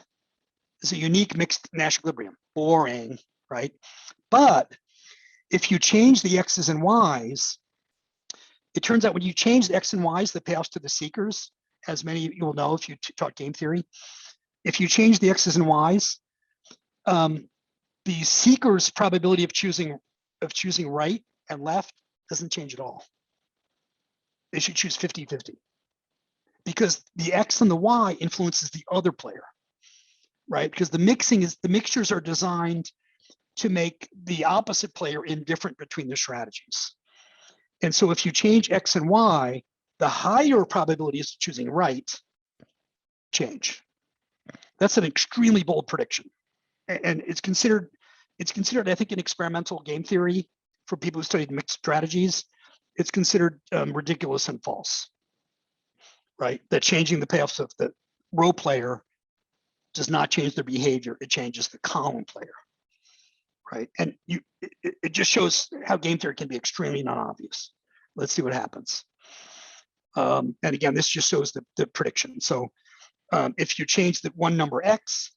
It's a unique mixed Nash equilibrium. Boring, right? But if you change the X's and Y's, it turns out when you change the X and Y's, the payoffs to the seekers, as many of you will know if you taught game theory, if you change the X's and Y's, the seeker's probability of choosing right and left doesn't change at all. They should choose 50-50 because the X and the Y influences the other player, right? Because the mixtures are designed to make the opposite player indifferent between the strategies. And so if you change X and Y, the higher probabilities of choosing right change. That's an extremely bold prediction. And it's considered, I think, in experimental game theory for people who studied mixed strategies, it's considered ridiculous and false, right? That changing the payoffs of the row player does not change their behavior, it changes the column player, right? And it just shows how game theory can be extremely non-obvious. Let's see what happens. And again, this just shows the prediction. So if you change the one number X,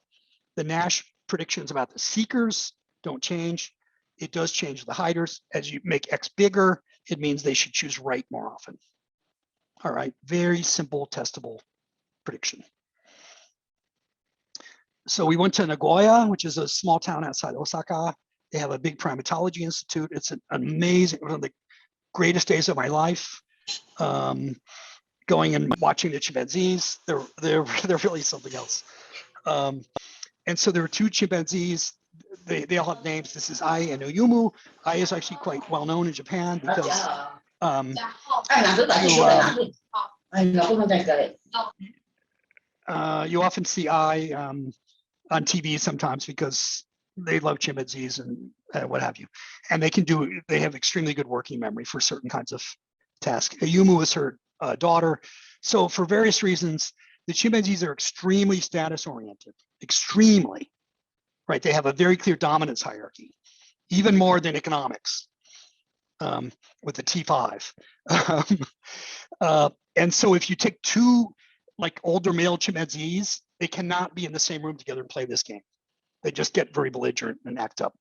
the Nash predictions about the seekers don't change. It does change the hiders. As you make X bigger, it means they should choose right more often. All right, very simple testable prediction. So we went to Nagoya, which is a small town outside Osaka. They have a big primatology institute. It's an amazing, one of the greatest days of my life. Going and watching the chimpanzees, they're really something else. And so there were two chimpanzees. They all have names. This is Ai and Oyumu. Ai is actually quite well known in Japan because you often see Ai on TV sometimes because they love chimpanzees and what have you. And they have extremely good working memory for certain kinds of tasks. Oyumu is her daughter. So for various reasons, the chimpanzees are extremely status oriented, extremely, right? They have a very clear dominance hierarchy, even more than economics with the T5. And so if you take two like older male chimpanzees, they cannot be in the same room together and play this game. They just get very belligerent and act up.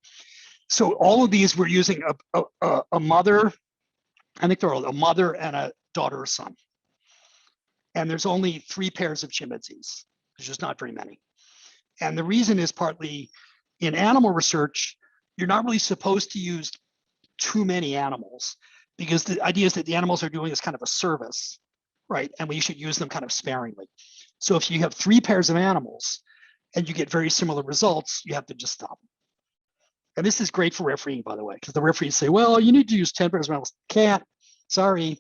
So all of these, we're using a mother, I think they're all a mother and a daughter or son. And there's only 3 pairs of chimpanzees. There's just not very many. And the reason is partly in animal research, you're not really supposed to use too many animals because the idea is that the animals are doing this kind of a service, right? And we should use them kind of sparingly. So if you have 3 pairs of animals and you get very similar results, you have to just stop. And this is great for refereeing, by the way, because the referees say, well, you need to use 10 pairs of animals. Can't, sorry.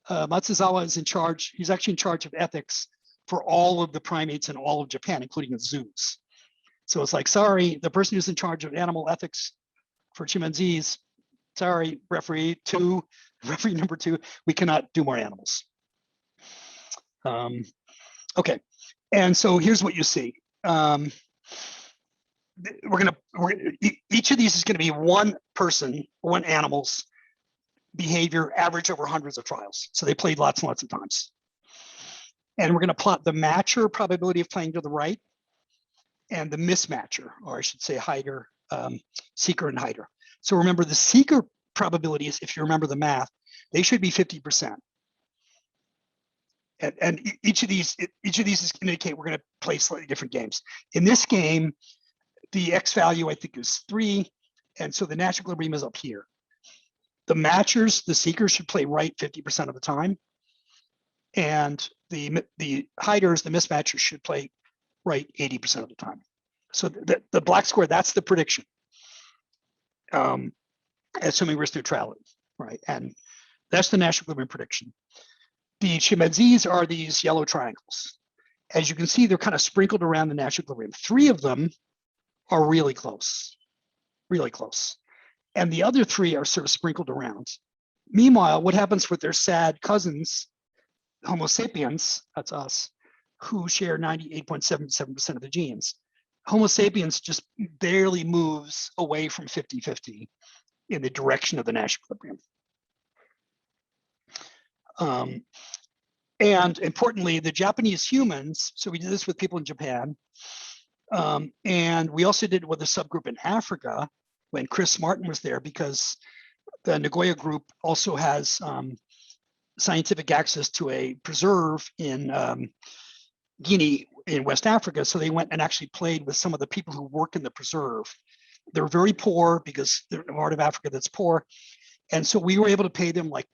Matsuzawa is in charge. He's actually in charge of ethics for all of the primates in all of Japan, including the zoos. So it's like, sorry, the person who's in charge of animal ethics for chimpanzees, sorry, referee number 2, we cannot do more animals. Okay, and so here's what you see. Each of these is gonna be one person, one animal's behavior average over hundreds of trials. So they played lots and lots of times. And we're gonna plot the matcher probability of playing to the right and the mismatcher, or I should say hider, seeker and hider. So remember the seeker probabilities, if you remember the math, they should be 50%. And each of these is indicate we're gonna play slightly different games. In this game, the X value I think is 3. And so the Nash equilibrium is up here. The matchers, the seekers should play right 50% of the time. And the hiders, the mismatchers should play right 80% of the time. So the black square, that's the prediction. Assuming risk neutrality, right? And that's the Nash equilibrium prediction. The chimpanzees are these yellow triangles. As you can see, they're kind of sprinkled around the Nash equilibrium. 3 of them are really close, really close. And the other 3 are sort of sprinkled around. Meanwhile, what happens with their sad cousins, Homo sapiens, that's us, who share 98.77% of the genes. Homo sapiens just barely moves away from 50-50 in the direction of the Nash equilibrium. And importantly, the Japanese humans, so we did this with people in Japan, and we also did it with a subgroup in Africa when Chris Martin was there, because the Nagoya group also has scientific access to a preserve in Guinea in West Africa. So they went and actually played with some of the people who work in the preserve. They're very poor because they're in a part of Africa that's poor. And so we were able to pay them like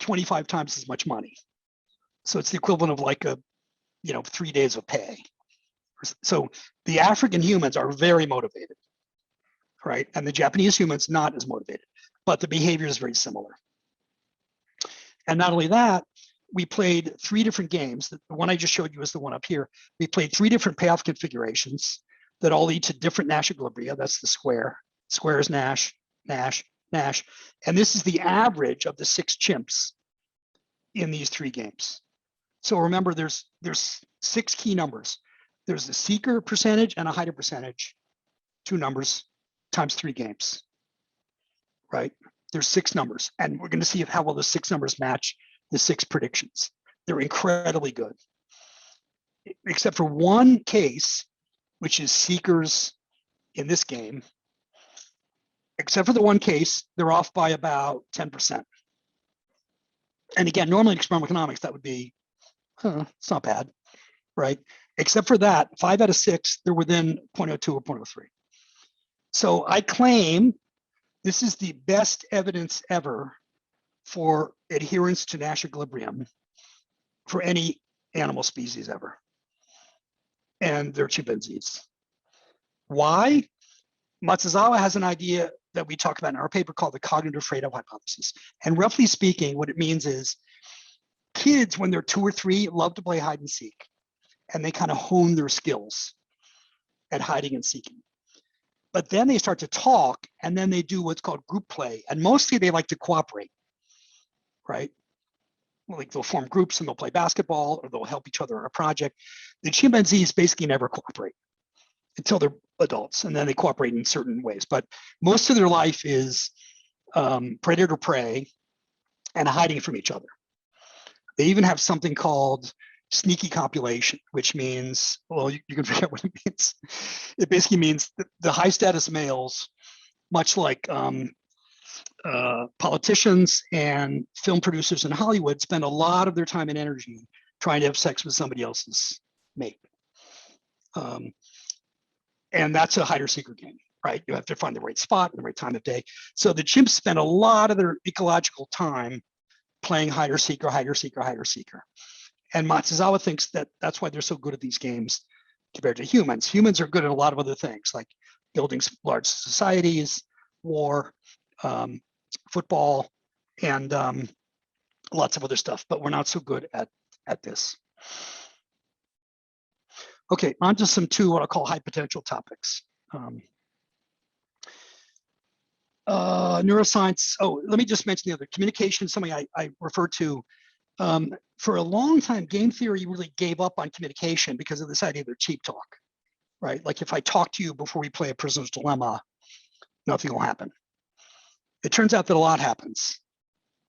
25 times as much money. So it's the equivalent of like 3 days of pay. So the African humans are very motivated, right? And the Japanese humans not as motivated, but the behavior is very similar. And not only that, we played 3 different games. The one I just showed you is the one up here. We played 3 different payoff configurations that all lead to different Nash equilibria. That's the square. Square is Nash, Nash, Nash. And this is the average of the 6 chimps in these 3 games. So remember, there's 6 key numbers. There's the seeker percentage and a hider percentage, 2 numbers times 3 games, right? There's 6 numbers, and we're going to see how well the 6 numbers match the 6 predictions. They're incredibly good, except for one case, which is seekers in this game. Except for the one case, they're off by about 10%. And again, normally in experimental economics, that would be, it's not bad, right? Except for that, 5 out of 6, they're within 0.02 or 0.03. So I claim this is the best evidence ever for adherence to Nash equilibrium for any animal species ever. And they're chimpanzees. Why? Matsuzawa has an idea that we talk about in our paper called the cognitive trade-off hypothesis. And roughly speaking, what it means is kids, when they're 2 or 3, love to play hide and seek. And they kind of hone their skills at hiding and seeking. But then they start to talk, and then they do what's called group play. And mostly they like to cooperate, right? Like they'll form groups and they'll play basketball, or they'll help each other on a project. The chimpanzees basically never cooperate until they're adults, and then they cooperate in certain ways. But most of their life is predator prey and hiding from each other. They even have something called sneaky copulation, which means, well, you can figure out what it means. It basically means the high status males, much like politicians and film producers in Hollywood, spend a lot of their time and energy trying to have sex with somebody else's mate. And that's a hider-seeker game, right? You have to find the right spot and the right time of day. So the chimps spend a lot of their ecological time playing hider-seeker, hider-seeker, hider-seeker. And Matsuzawa thinks that that's why they're so good at these games compared to humans. Humans are good at a lot of other things, like building large societies, war, football, and lots of other stuff, but we're not so good at this. Okay, on to some what I'll call high potential topics. Neuroscience. Oh, let me just mention the other. Communication, something I refer to. For a long time, game theory really gave up on communication because of this idea of cheap talk, right? Like if I talk to you before we play a prisoner's dilemma, nothing will happen. It turns out that a lot happens.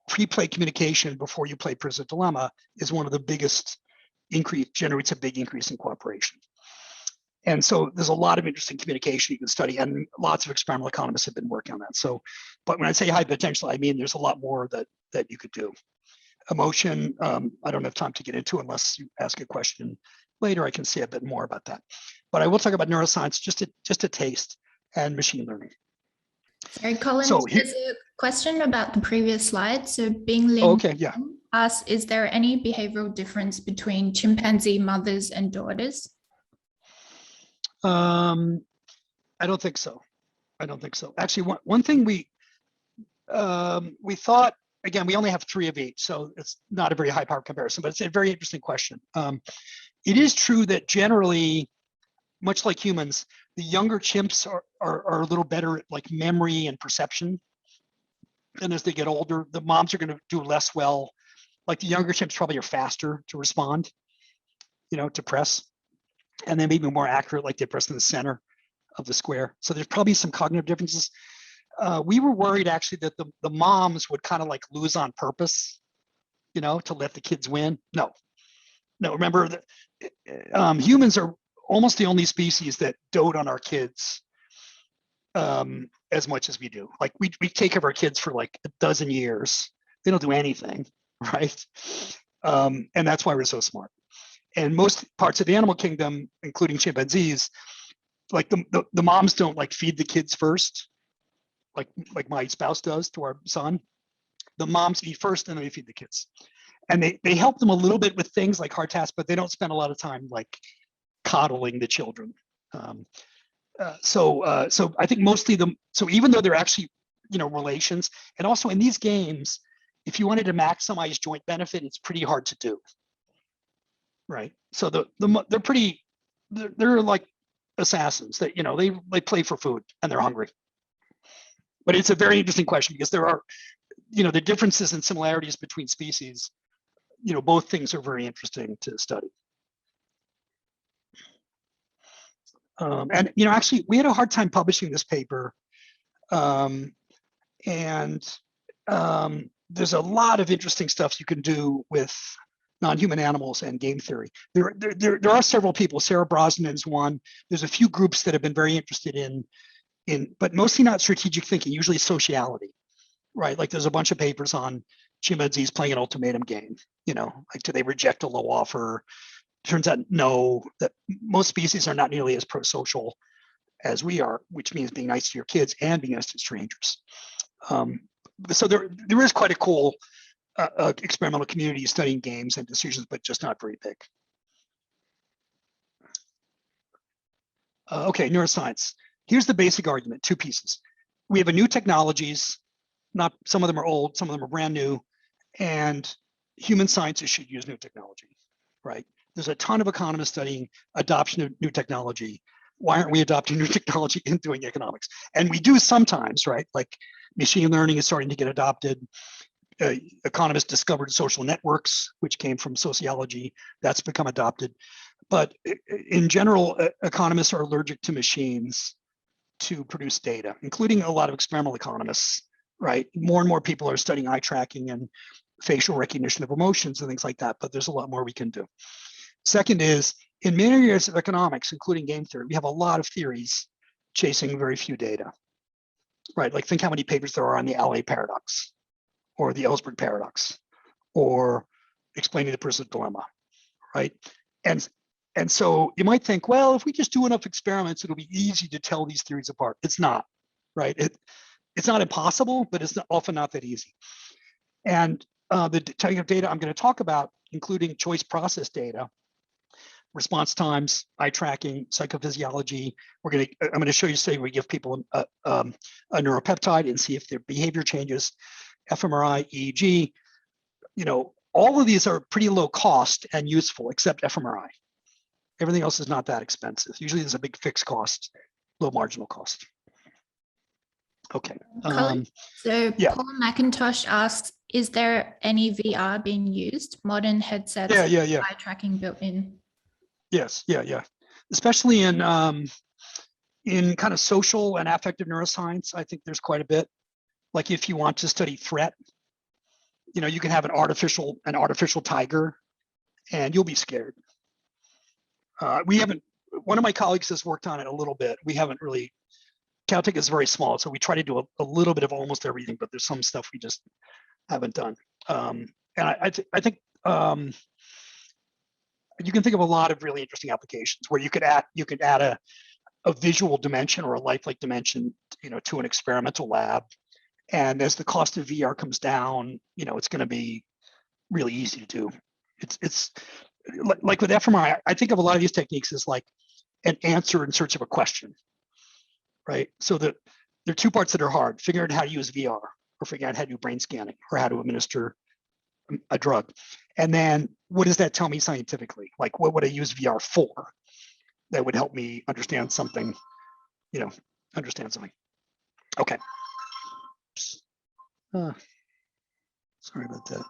Pre-play communication before you play prisoner's dilemma is one of the biggest generates a big increase in cooperation. And so there's a lot of interesting communication you can study, and lots of experimental economists have been working on that. So, but when I say high potential, I mean there's a lot more that you could do. Emotion, I don't have time to get into unless you ask a question later. I can say a bit more about that. But I will talk about neuroscience, just a taste, and machine learning. Sorry, Colin, So there's a question about the previous slide. So Bing Lin okay, yeah. asks, is there any behavioral difference between chimpanzee mothers and daughters? I don't think so. I don't think so. Actually, one thing we thought, again, we only have 3 of each, so it's not a very high power comparison, but it's a very interesting question. It is true that generally, much like humans, the younger chimps are a little better at like memory and perception. And as they get older, the moms are going to do less well. Like the younger chimps probably are faster to respond, to press. And they may be more accurate, like they press in the center of the square. So there's probably some cognitive differences. We were worried actually that the moms would kind of like lose on purpose, to let the kids win. No, remember that humans are almost the only species that dote on our kids as much as we do. Like we take care of our kids for like a dozen years. They don't do anything, right? And that's why we're so smart. And most parts of the animal kingdom, including chimpanzees, like the moms don't like feed the kids first, like my spouse does to our son. The moms eat first and then they feed the kids. And they help them a little bit with things like hard tasks, but they don't spend a lot of time like coddling the children. So I think mostly so even though they're actually, relations, and also in these games, if you wanted to maximize joint benefit, it's pretty hard to do. Right. So they're like assassins that, they play for food and they're hungry. But it's a very interesting question because there are, the differences and similarities between species, both things are very interesting to study. And, actually we had a hard time publishing this paper. And there's a lot of interesting stuff you can do with non-human animals and game theory. There are several people. Sarah Brosnan's one. There's a few groups that have been very interested in, but mostly not strategic thinking, usually sociality, right? Like there's a bunch of papers on chimpanzees playing an ultimatum game. You know, like do they reject a low offer? Turns out no, that most species are not nearly as pro-social as we are, which means being nice to your kids and being nice to strangers. So there is quite a cool experimental community studying games and decisions, but just not very big. Okay, neuroscience. Here's the basic argument, two pieces. We have a new technologies, not some of them are old, some of them are brand new, and human sciences should use new technology, right? There's a ton of economists studying adoption of new technology. Why aren't we adopting new technology in doing economics? And we do sometimes, right? Like machine learning is starting to get adopted. Economists discovered social networks, which came from sociology. That's become adopted. But in general, economists are allergic to machines to produce data, including a lot of experimental economists, right? More and more people are studying eye tracking and facial recognition of emotions and things like that, but there's a lot more we can do. Second is, in many areas of economics, including game theory, we have a lot of theories chasing very few data, right? Like think how many papers there are on the LA paradox, or the Ellsberg paradox, or explaining the prisoner's dilemma, right? And so you might think, well, if we just do enough experiments, it'll be easy to tell these theories apart. It's not, right? It's not impossible, but it's often not that easy. And the type of data I'm going to talk about, including choice process data, response times, eye tracking, psychophysiology. I'm going to show you, say we give people a neuropeptide and see if their behavior changes, fMRI, EEG. You know, all of these are pretty low cost and useful, except fMRI. Everything else is not that expensive. Usually there's a big fixed cost, low marginal cost. Okay. Colin, so yeah. Paul McIntosh asks, is there any VR being used? Modern headsets, yeah. eye tracking built in? Yes, yeah. Especially in kind of social and affective neuroscience, I think there's quite a bit. Like if you want to study threat, you know, you can have an artificial tiger, and you'll be scared. One of my colleagues has worked on it a little bit. We haven't really. Caltech is very small, so we try to do a little bit of almost everything, but there's some stuff we just haven't done. And I think you can think of a lot of really interesting applications where you could add a visual dimension or a lifelike dimension, you know, to an experimental lab. And as the cost of VR comes down, you know, it's going to be really easy to do. It's like with fMRI, I think of a lot of these techniques as like an answer in search of a question, right? So there are two parts that are hard: figuring out how to use VR, or figuring out how to do brain scanning, or how to administer a drug. And then what does that tell me scientifically? Like, what would I use VR for that would help me understand something, you know, Okay. Sorry about that.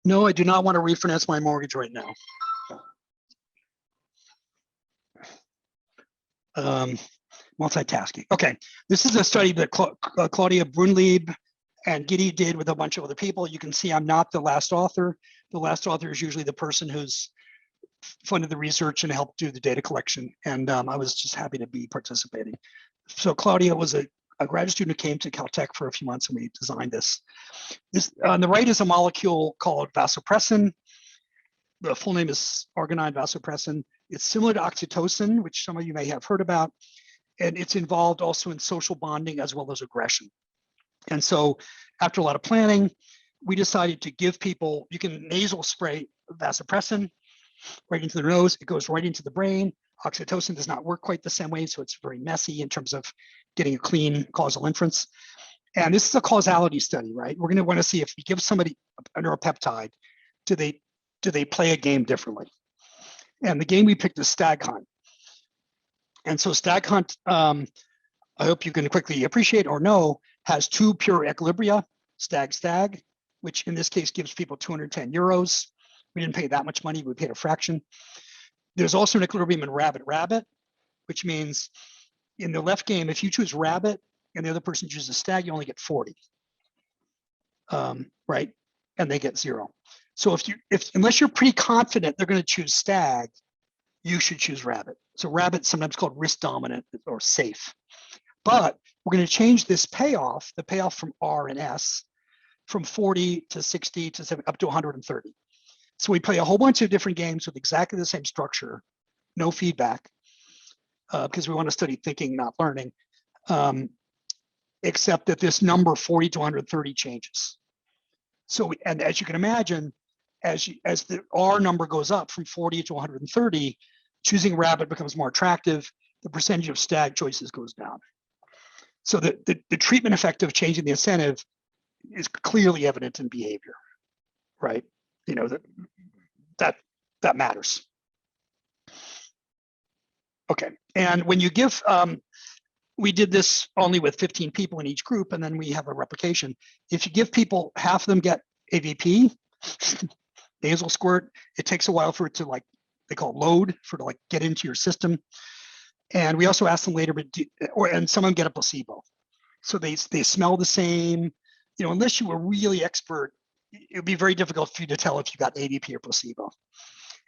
No, I do not want to refinance my mortgage right now. Multitasking. Okay, this is a study that Claudia Brunlieb and Giddy did with a bunch of other people. You can see I'm not the last author. The last author is usually the person who's funded the research and helped do the data collection. And I was just happy to be participating. So Claudia was a graduate student who came to Caltech for a few months, and we designed this. This on the right is a molecule called vasopressin. The full name is arginine vasopressin. It's similar to oxytocin, which some of you may have heard about, and it's involved also in social bonding as well as aggression. And so after a lot of planning, we decided to give people, you can nasal spray vasopressin right into the nose. It goes right into the brain. Oxytocin does not work quite the same way, so it's very messy in terms of getting a clean causal inference. And this is a causality study, right? We're going to want to see if we give somebody a neuropeptide, do they play a game differently? And the game we picked is Stag Hunt. And so Stag Hunt, I hope you can quickly appreciate or know, has two pure equilibria, stag, which in this case gives people 210 euros. We didn't pay that much money, we paid a fraction. There's also an equilibrium in rabbit, which means in the left game, if you choose rabbit and the other person chooses stag, you only get 40, right? And they get 0. So unless you're pretty confident they're going to choose stag, you should choose rabbit. So rabbit's sometimes called risk dominant or safe. But we're going to change this payoff, the payoff from R and S, from 40 to 60 to 70, up to 130. So we play a whole bunch of different games with exactly the same structure, no feedback, because we want to study thinking, not learning, except that this number 40 to 130 changes. So, and as you can imagine, as the R number goes up from 40 to 130, choosing rabbit becomes more attractive. The percentage of stag choices goes down. So the treatment effect of changing the incentive is clearly evident in behavior, right? You know, that matters. Okay, and when you give, we did this only with 15 people in each group, and then we have a replication. If you give people, half of them get AVP, nasal squirt, it takes a while for it to, like, they call it load, for it to like get into your system. And we also ask them later, and some of them get a placebo. So they smell the same, you know, unless you were really expert, it would be very difficult for you to tell if you got AVP or placebo.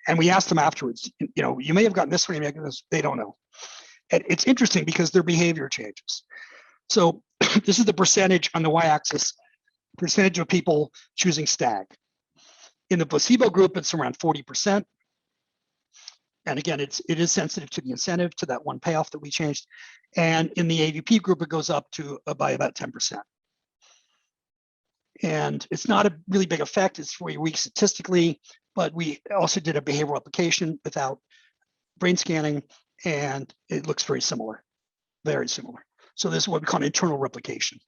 And we asked them afterwards, you know, you may have gotten this one, you may have gotten this, they don't know. And it's interesting because their behavior changes. So this is the percentage on the y-axis, percentage of people choosing stag. In the placebo group, it's around 40%. And again, it is sensitive to the incentive, to that one payoff that we changed. And in the AVP group, it goes up to by about 10%. And it's not a really big effect. It's very weak statistically, but we also did a behavioral application without brain scanning, and it looks very similar, very similar. So this is what we call internal replication.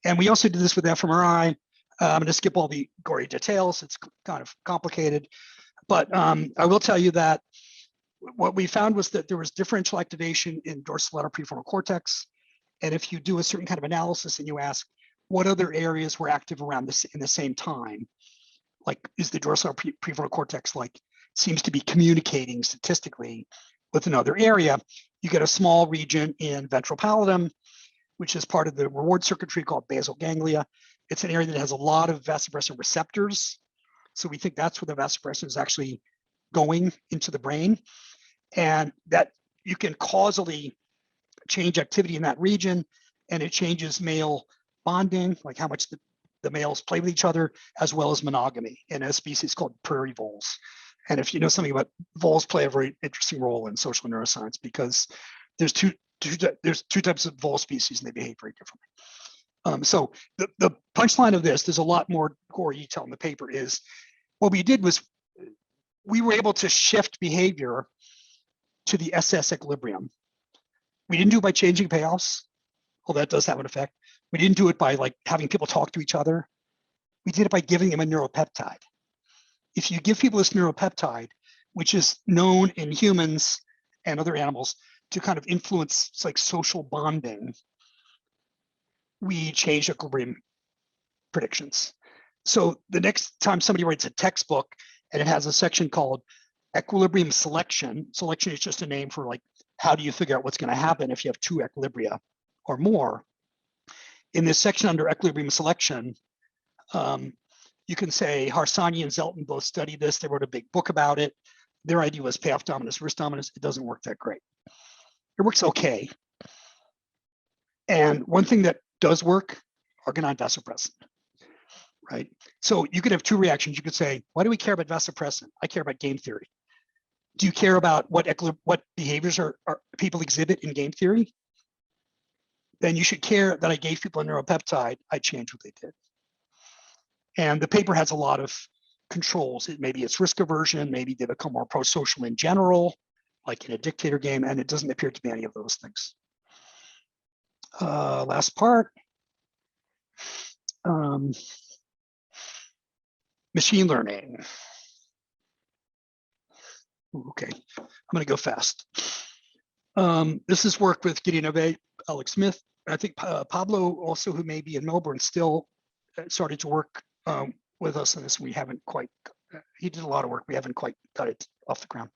And we also did this with fMRI. I'm going to skip all the gory details. It's kind of complicated, but I will tell you that what we found was that there was differential activation in dorsolateral prefrontal cortex. And if you do a certain kind of analysis and you ask what other areas were active around this in the same time, like is the dorsolateral prefrontal cortex like seems to be communicating statistically with another area, you get a small region in ventral pallidum, which is part of the reward circuitry called basal ganglia. It's an area that has a lot of vasopressin receptors. So we think that's where the vasopressin is actually going into the brain. And that you can causally change activity in that region, and it changes male bonding, like how much the males play with each other, as well as monogamy in a species called prairie voles. And if you know something about voles, play a very interesting role in social neuroscience because there's two types of vole species and they behave very differently. So the punchline of this, there's a lot more gory detail in the paper, is what we did was we were able to shift behavior to the SS equilibrium. We didn't do it by changing payoffs, although that does have an effect. We didn't do it by like having people talk to each other. We did it by giving them a neuropeptide. If you give people this neuropeptide, which is known in humans and other animals to kind of influence like social bonding, we change equilibrium predictions. So the next time somebody writes a textbook and it has a section called equilibrium selection, selection is just a name for like, how do you figure out what's going to happen if you have two equilibria or more? In this section under equilibrium selection, you can say Harsanyi and Zelton both studied this. They wrote a big book about it. Their idea was payoff dominance, risk dominance. It doesn't work that great. It works okay. And one thing that does work, arginine vasopressin, right? So you could have two reactions. You could say, why do we care about vasopressin? I care about game theory. Do you care about what behaviors are people exhibit in game theory? Then you should care that I gave people a neuropeptide. I changed what they did. And the paper has a lot of controls. Maybe it's risk aversion, maybe they become more pro-social in general, like in a dictator game, and it doesn't appear to be any of those things. Last part. Machine learning. Okay, I'm gonna go fast. This is work with Gideon Ove, Alex Smith. I think Pablo also, who may be in Melbourne, still started to work with us on this. We haven't quite, he did a lot of work. We haven't quite got it off the ground.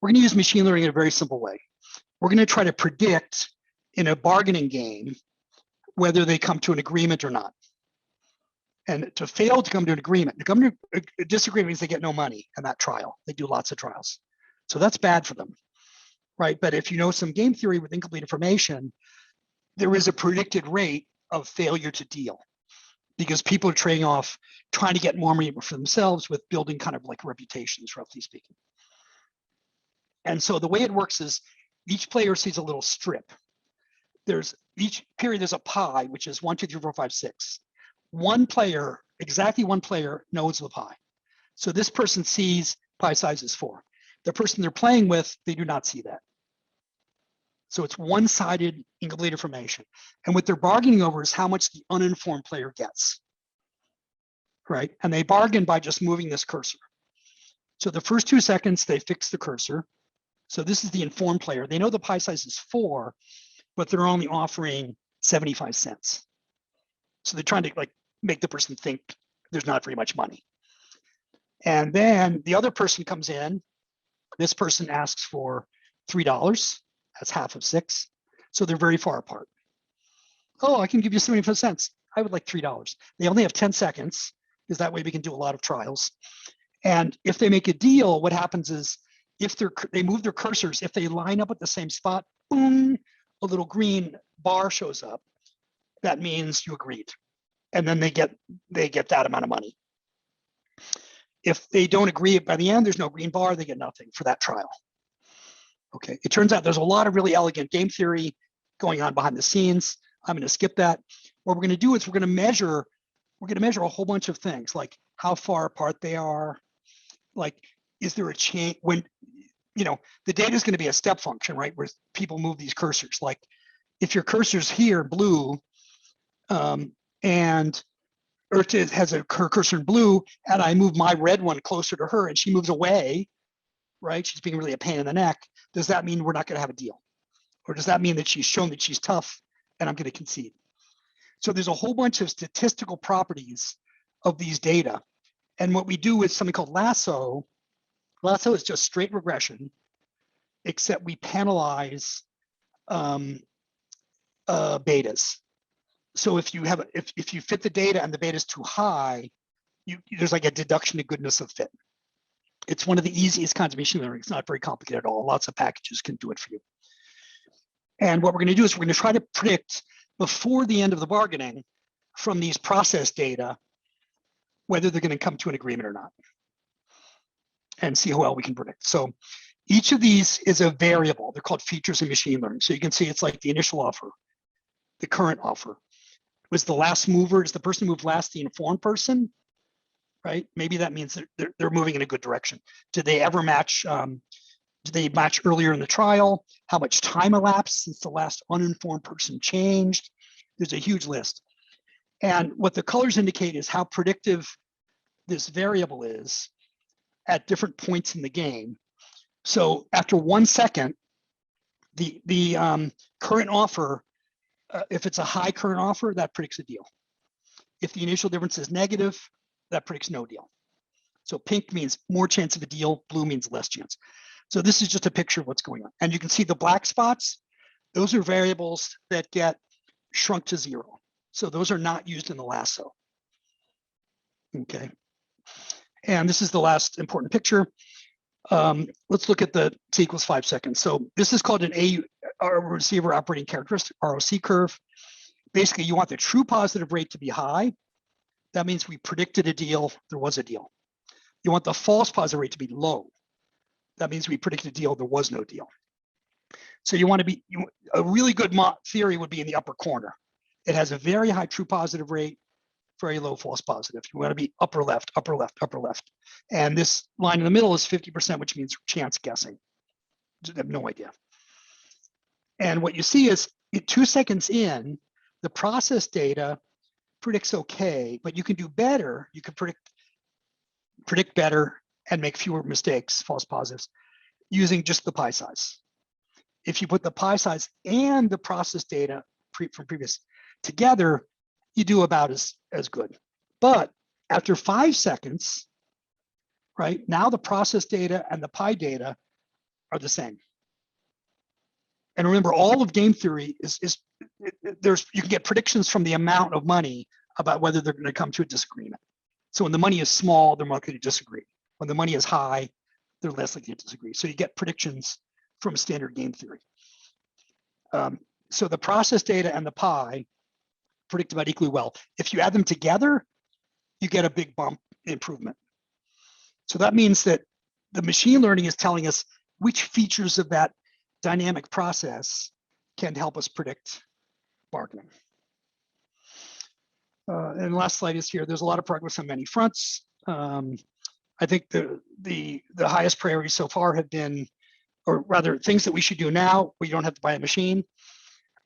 We're going to use machine learning in a very simple way. we're going to try to predict in a bargaining game whether they come to an agreement or not. And to fail to come to an agreement, to come to a disagreement means they get no money in that trial. They do lots of trials. So that's bad for them, right? But if you know some game theory with incomplete information, there is a predicted rate of failure to deal because people are trading off trying to get more money for themselves with building kind of like reputations, roughly speaking. And so the way it works is each player sees a little strip. There's each period, there's a pie, which is 1, 2, 3, 4, 5, 6. One player, exactly one player knows the pie. So this person sees pie size is 4. The person they're playing with, they do not see that. So it's one-sided incomplete information. And what they're bargaining over is how much the uninformed player gets, right? And they bargain by just moving this cursor. So the first 2 seconds, they fix the cursor. So this is the informed player. They know the pie size is 4, but they're only offering 75 cents. So they're trying to like make the person think there's not very much money. And then the other person comes in. This person asks for $3. That's half of 6. So they're very far apart. Oh, I can give you 75 cents. I would like $3. They only have 10 seconds because that way we can do a lot of trials. And if they make a deal, what happens is if they move their cursors, if they line up at the same spot, boom, a little green bar shows up. That means you agreed. And then they get that amount of money. If they don't agree by the end, there's no green bar, they get nothing for that trial. Okay, it turns out there's a lot of really elegant game theory going on behind the scenes. I'm going to skip that. What we're going to do is we're going to measure a whole bunch of things, like how far apart they are, like is there a change when, you know, the data is going to be a step function, right? Where people move these cursors. Like if your cursor's here, blue, and Urta has her cursor in blue, and I move my red one closer to her and she moves away, right? She's being really a pain in the neck. Does that mean we're not going to have a deal? Or does that mean that she's shown that she's tough and I'm going to concede? So there's a whole bunch of statistical properties of these data. And what we do is something called lasso. Lasso is just straight regression, except we penalize betas. So if you have if you fit the data and the beta is too high, there's like a deduction to goodness of fit. It's one of the easiest kinds of machine learning. It's not very complicated at all. Lots of packages can do it for you. And what we're going to do is we're going to try to predict before the end of the bargaining from these process data whether they're going to come to an agreement or not, and see how well we can predict. So each of these is a variable. They're called features in machine learning. So you can see it's like the initial offer, the current offer. Was the last mover, is the person who moved last the informed person, right? Maybe that means they're moving in a good direction. Did they ever match, did they match earlier in the trial? How much time elapsed since the last uninformed person changed? There's a huge list. And what the colors indicate is how predictive this variable is at different points in the game. So after 1 second, the current offer, if it's a high current offer, that predicts a deal. If the initial difference is negative, that predicts no deal. So pink means more chance of a deal, blue means less chance. So this is just a picture of what's going on. And you can see the black spots, those are variables that get shrunk to 0. So those are not used in the lasso. Okay. And this is the last important picture. Let's look at the t equals 5 seconds. So this is called an receiver operating characteristic, ROC curve. Basically, you want the true positive rate to be high. That means we predicted a deal, there was a deal. You want the false positive rate to be low. That means we predicted a deal, there was no deal. So you want to be, a really good theory would be in the upper corner. It has a very high true positive rate, very low false positive. You want to be upper left, upper left, upper left. And this line in the middle is 50%, which means chance guessing. I have no idea. And what you see is 2 seconds in, the process data predicts okay, but you can do better. You can predict better and make fewer mistakes, false positives, using just the pie size. If you put the pie size and the process data from previous together, you do about as good. But after 5 seconds, right, now the process data and the pie data are the same. And remember, all of game theory you can get predictions from the amount of money about whether they're going to come to a disagreement. So when the money is small, they're more likely to disagree. When the money is high, they're less likely to disagree. So you get predictions from standard game theory. So the process data and the pi predict about equally well. If you add them together, you get a big bump improvement. So that means that the machine learning is telling us which features of that dynamic process can help us predict bargaining. And the last slide is here. There's a lot of progress on many fronts. I think the highest priorities so far have been, or rather things that we should do now where you don't have to buy a machine,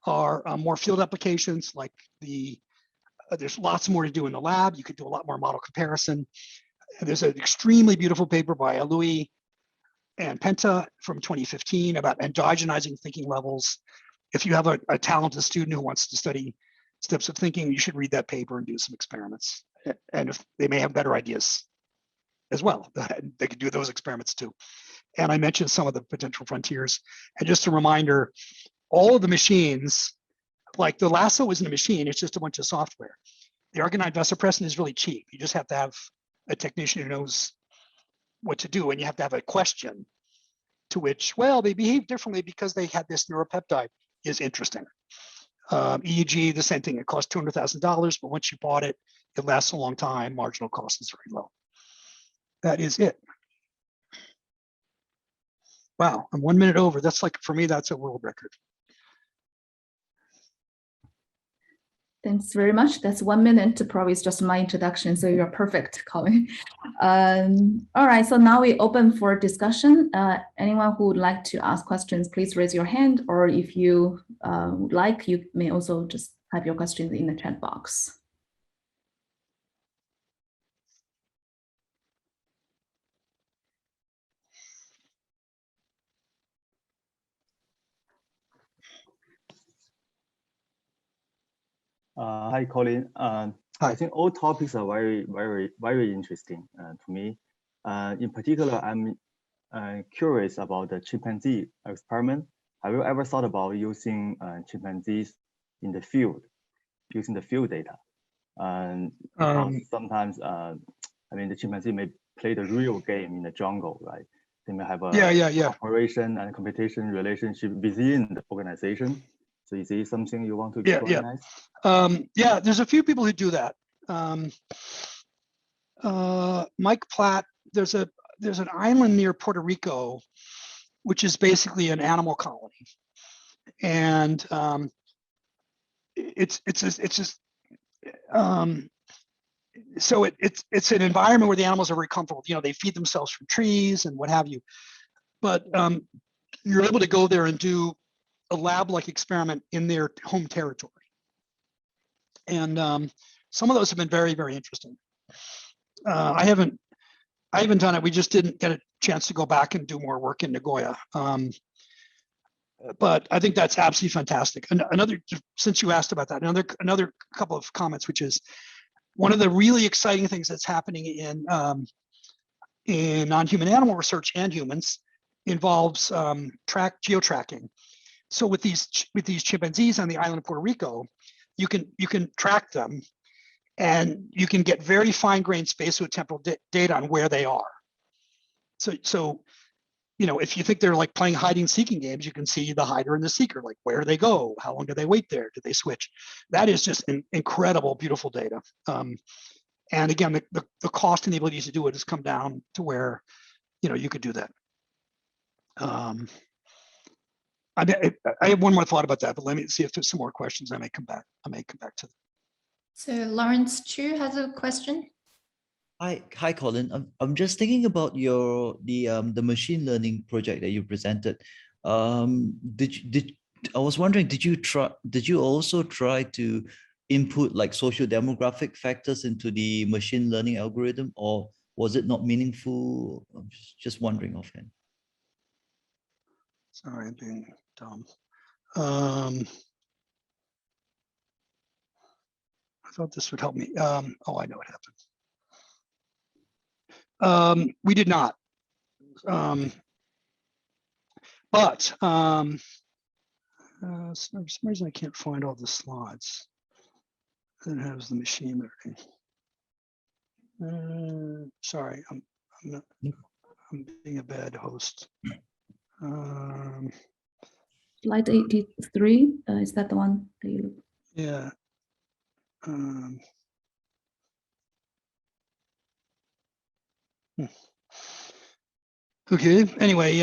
are more field applications. Like there's lots more to do in the lab. You could do a lot more model comparison. There's an extremely beautiful paper by Louis and Penta from 2015 about endogenizing thinking levels. If you have a talented student who wants to study steps of thinking, you should read that paper and do some experiments. And if they may have better ideas as well, they could do those experiments too. And I mentioned some of the potential frontiers. And just a reminder, all of the machines, like the lasso isn't a machine, it's just a bunch of software. The Argonine vasopressin is really cheap. You just have to have a technician who knows what to do, and you have to have a question to which, well, they behave differently because they had this neuropeptide is interesting. EEG, the same thing, it costs $200,000, but once you bought it, it lasts a long time, marginal cost is very low. That is it. Wow, I'm 1 minute over. That's like, for me, that's a world record. Thanks very much. That's 1 minute. Probably is just my introduction, so you're perfect, Colin. All right, so now we open for discussion. Anyone who would like to ask questions, please raise your hand, or if you would like, you may also just type your questions in the chat box. Hi, Colin. I think all topics are very interesting to me. In particular, I'm curious about the chimpanzee experiment. Have you ever thought about using chimpanzees in the field, using the field data? Sometimes, I mean, the chimpanzee may play the real game in the jungle, right? They may have a cooperation and competition relationship within the organization. So is it something you want to explore next? Yeah, there's a few people who do that. Mike Platt, there's an island near Puerto Rico, which is basically an animal colony, and it's an environment where the animals are very comfortable. You know, they feed themselves from trees and what have you, but you're able to go there and do a lab-like experiment in their home territory. And some of those have been very, very interesting. I haven't done it. We just didn't get a chance to go back and do more work in Nagoya. But I think that's absolutely fantastic. And another, since you asked about that, another couple of comments, which is one of the really exciting things that's happening in non-human animal research and humans involves geo-tracking. So with these chimpanzees on the island of Puerto Rico, you can track them, and you can get very fine-grained spatiotemporal data on where they are. So you know, if you think they're like playing hiding-seeking games, you can see the hider and the seeker, like where do they go? How long do they wait there? Do they switch? That is just an incredible, beautiful data. And again, the cost and the ability to do it has come down to where, you know, you could do that. I have one more thought about that, but let me see if there's some more questions. I may come back to them. So Lawrence Chu has a question. Hi, Colin. I'm just thinking about the machine learning project that you presented. I was wondering, did you also try to input like social demographic factors into the machine learning algorithm, or was it not meaningful? I'm just wondering offhand. Sorry, I'm being dumb. I thought this would help me. Oh, I know what happened. We did not. But For some reason I can't find all the slides. Then it has the machine learning. Sorry, I'm being a bad host. Slide 83, is that the one that you? Yeah. Okay. Anyway,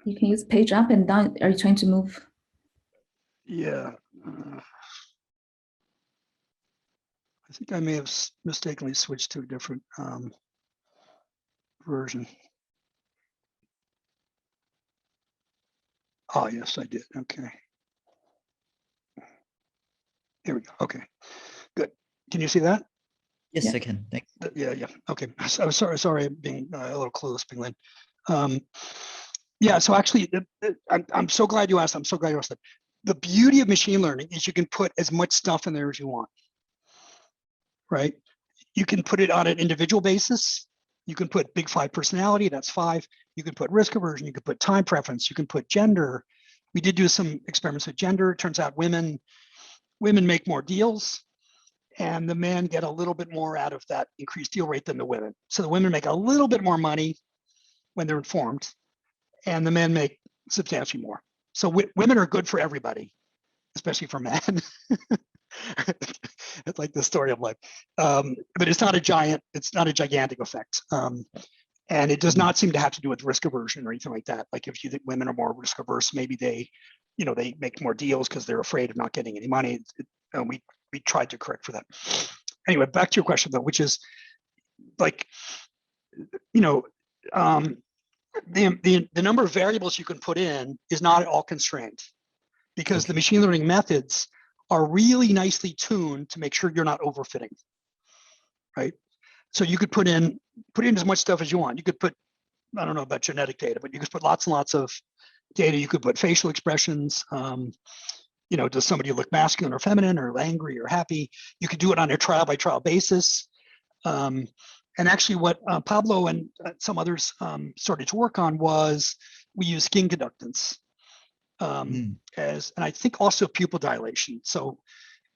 You can use page up and down. Are you trying to move? yeah. I think I may have mistakenly switched to a different version. Oh, yes, I did. Okay. Here we go. Okay, good. Can you see that? Yes, Yeah. I can. Thanks. Yeah. Okay. So sorry, I'm being a little clueless, Bing Lin. Yeah. So actually, I'm so glad you asked. I'm so glad you asked that. The beauty of machine learning is you can put as much stuff in there as you want. Right? You can put it on an individual basis. You can put big 5 personality, that's 5. You can put risk aversion, you can put time preference, you can put gender. We did do some experiments with gender. It turns out women make more deals and the men get a little bit more out of that increased deal rate than the women. So the women make a little bit more money when they're informed and the men make substantially more. So women are good for everybody, especially for men. It's like the story of life, but it's not a gigantic effect, and it does not seem to have to do with risk aversion or anything like that. Like if you think women are more risk averse, maybe they make more deals because they're afraid of not getting any money. We tried to correct for that. Anyway, back to your question though, which is like, the number of variables you can put in is not at all constrained, because the machine learning methods are really nicely tuned to make sure you're not overfitting, right? So you could put in as much stuff as you want. You could put, I don't know about genetic data, but you could put lots and lots of data. You could put facial expressions. Does somebody look masculine or feminine or angry or happy? You could do it on a trial by trial basis. And actually what Pablo and some others started to work on was we use skin conductance. And I think also pupil dilation. So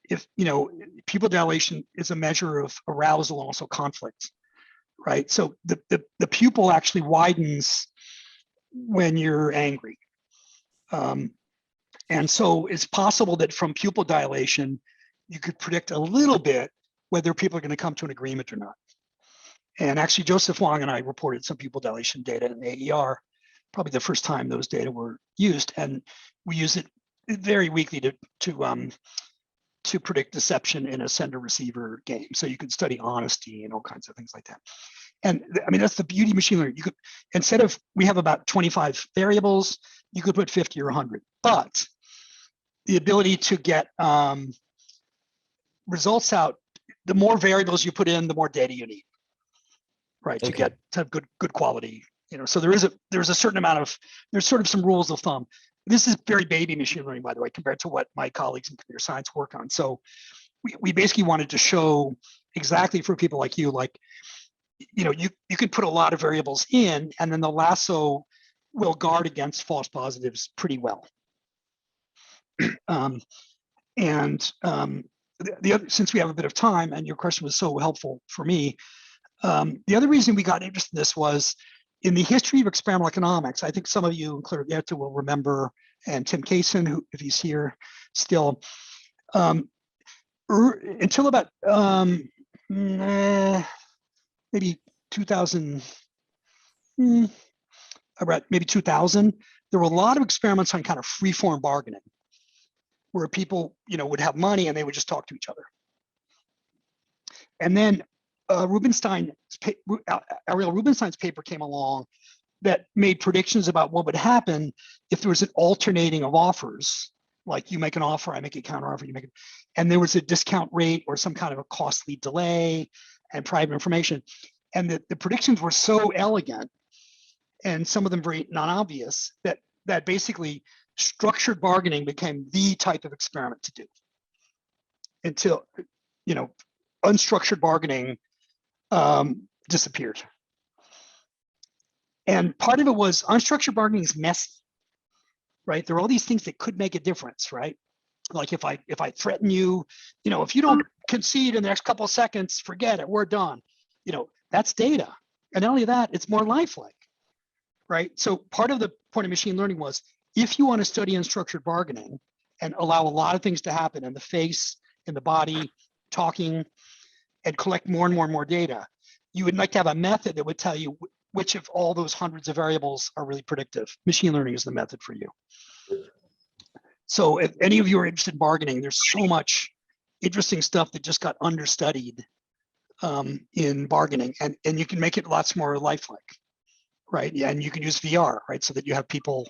if pupil dilation is a measure of arousal and also conflict, right? So the pupil actually widens when you're angry. And so it's possible that from pupil dilation, you could predict a little bit whether people are going to come to an agreement or not. And actually Joseph Wong and I reported some pupil dilation data in AER, probably the first time those data were used, and we use it very weakly to predict deception in a sender-receiver game. So you could study honesty and all kinds of things like that. And I mean, that's the beauty of machine learning. You could, we have about 25 variables, you could put 50 or 100, but the ability to get results out, the more variables you put in, the more data you need, right? To have good quality, so there's a certain amount of, there's sort of some rules of thumb. This is very baby machine learning, by the way, compared to what my colleagues in computer science work on. So we basically wanted to show exactly for people like you, like, you can put a lot of variables in and then the lasso will guard against false positives pretty well. The other, since we have a bit of time and your question was so helpful for me, the other reason we got interested in this was in the history of experimental economics. I think some of you, including Yetta, will remember, and Tim Kaysen, who, if he's here still, until about maybe 2000, about maybe 2000, there were a lot of experiments on kind of free-form bargaining, where people, would have money and they would just talk to each other. And then Ariel Rubinstein's paper came along that made predictions about what would happen if there was an alternating of offers. Like you make an offer, I make a counter offer, you make it, and there was a discount rate or some kind of a costly delay and private information. And the predictions were so elegant and some of them very non-obvious that basically structured bargaining became the type of experiment to do until, unstructured bargaining disappeared. And part of it was unstructured bargaining is messy, right? There are all these things that could make a difference, right? Like if I threaten you, if you don't concede in the next couple of seconds, forget it, we're done. That's data. And not only that, it's more lifelike, right? So part of the point of machine learning was, if you want to study unstructured bargaining and allow a lot of things to happen in the face, in the body, talking, and collect more and more and more data, you would like to have a method that would tell you which of all those hundreds of variables are really predictive. Machine learning is the method for you. So if any of you are interested in bargaining, there's so much interesting stuff that just got understudied in bargaining, and you can make it lots more lifelike, right? Yeah, and you can use VR, right? So that you have people,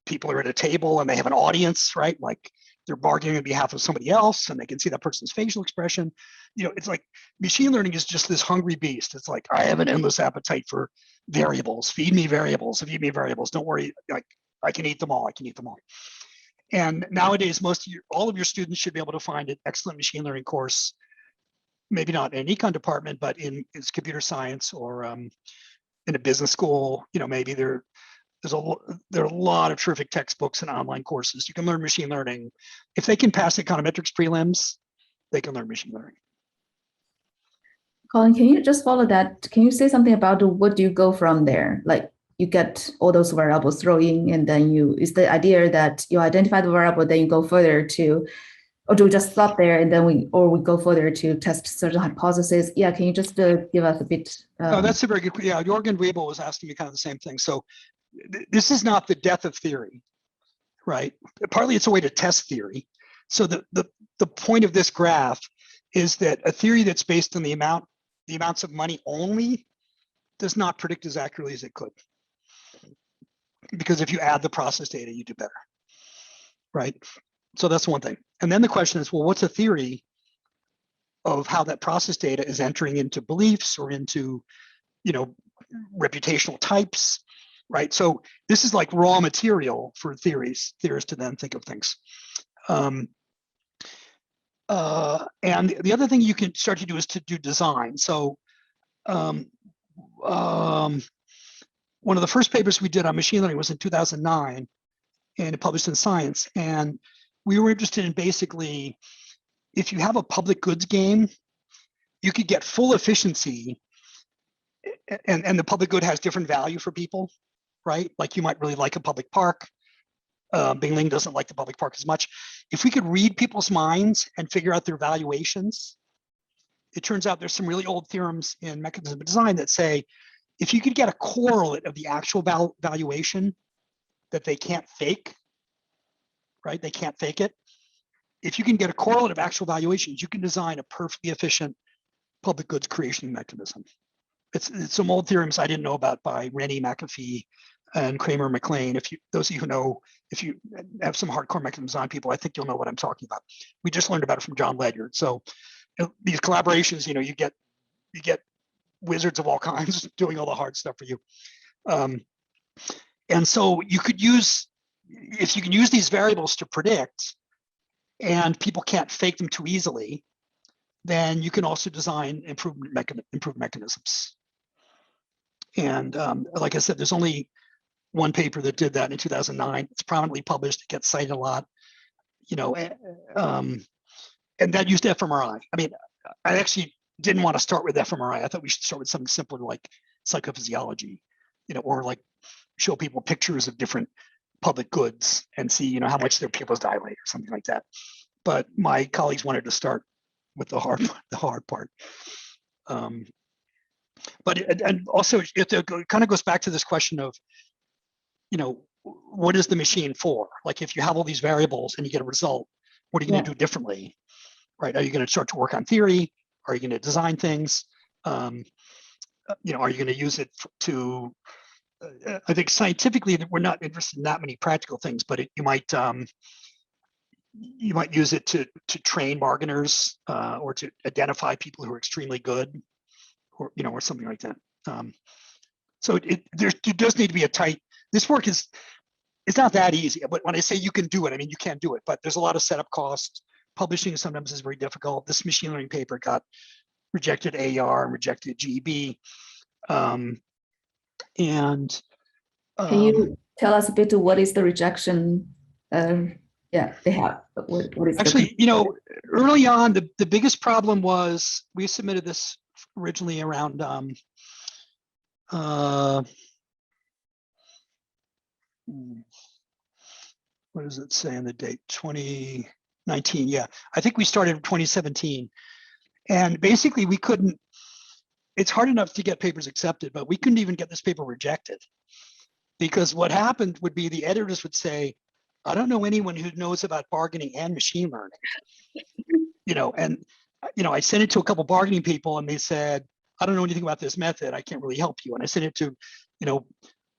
people are at a table and they have an audience, right? Like they're bargaining on behalf of somebody else and they can see that person's facial expression. It's like machine learning is just this hungry beast. It's like, I have an endless appetite for variables. Feed me variables. Don't worry, like I can eat them all. And nowadays, all of your students should be able to find an excellent machine learning course, maybe not in an econ department, but in computer science or in a business school. Maybe there are a lot of terrific textbooks and online courses. You can learn machine learning. If they can pass econometrics prelims, they can learn machine learning. Colin, can you just follow that? Can you say something about what do you go from there? Like you get all those variables thrown in, and then is the idea that you identify the variable, then you go further to, or do we just stop there and then we go further to test certain hypotheses? Yeah, can you just give us a bit? No, that's a very good. Yeah, Jorgen Wiebel was asking me kind of the same thing. So this is not the death of theory, right? Partly it's a way to test theory. So the point of this graph is that a theory that's based on the amounts of money only does not predict as accurately as it could. Because if you add the process data, you do better, right? So that's one thing. And then the question is, well, what's a theory of how that process data is entering into beliefs or into, reputational types, right? So this is like raw material for theorists to then think of things. And the other thing you can start to do is to do design. So one of the first papers we did on machine learning was in 2009, and it published in Science. And we were interested in basically, if you have a public goods game, you could get full efficiency, and the public good has different value for people, right? Like you might really like a public park. Bing Ling doesn't like the public park as much. If we could read people's minds and figure out their valuations, it turns out there's some really old theorems in mechanism of design that say, if you could get a correlate of the actual valuation that they can't fake, right? They can't fake it. If you can get a correlate of actual valuations, you can design a perfectly efficient public goods creation mechanism. It's some old theorems I didn't know about by Rennie, McAfee, and Kramer, McLean. Those of you who know, if you have some hardcore mechanism design people, I think you'll know what I'm talking about. We just learned about it from John Ledyard. So these collaborations, you get wizards of all kinds doing all the hard stuff for you. And so you could use, if you can use these variables to predict and people can't fake them too easily, then you can also design improved mechanisms. And like I said, there's only one paper that did that in 2009. It's prominently published, it gets cited a lot, and that used fMRI. I mean, I actually didn't want to start with fMRI. I thought we should start with something simpler like psychophysiology, or like show people pictures of different public goods and see, how much their pupils dilate or something like that. But my colleagues wanted to start with the hard part. And also it kind of goes back to this question of, what is the machine for? Like if you have all these variables and you get a result, what are you going to do differently, right? Are you going to start to work on theory? Are you going to design things? Are you going to use it to? I think scientifically we're not interested in that many practical things, but you might use it to train bargainers or to identify people who are extremely good, or something like that. So there does need to be a tight. This work it's not that easy. But when I say you can do it, I mean you can do it. But there's a lot of setup costs. Publishing sometimes is very difficult. This machine learning paper got rejected AER and rejected GEB. And can you tell us a bit what is the rejection? Yeah, they have. What is actually, early on, the biggest problem was we submitted this originally around what does it say on the date? 2019. Yeah, I think we started in 2017. And basically we couldn't, it's hard enough to get papers accepted, but we couldn't even get this paper rejected. Because what happened would be the editors would say, I don't know anyone who knows about bargaining and machine learning. I sent it to a couple bargaining people and they said, I don't know anything about this method. I can't really help you. And I sent it to,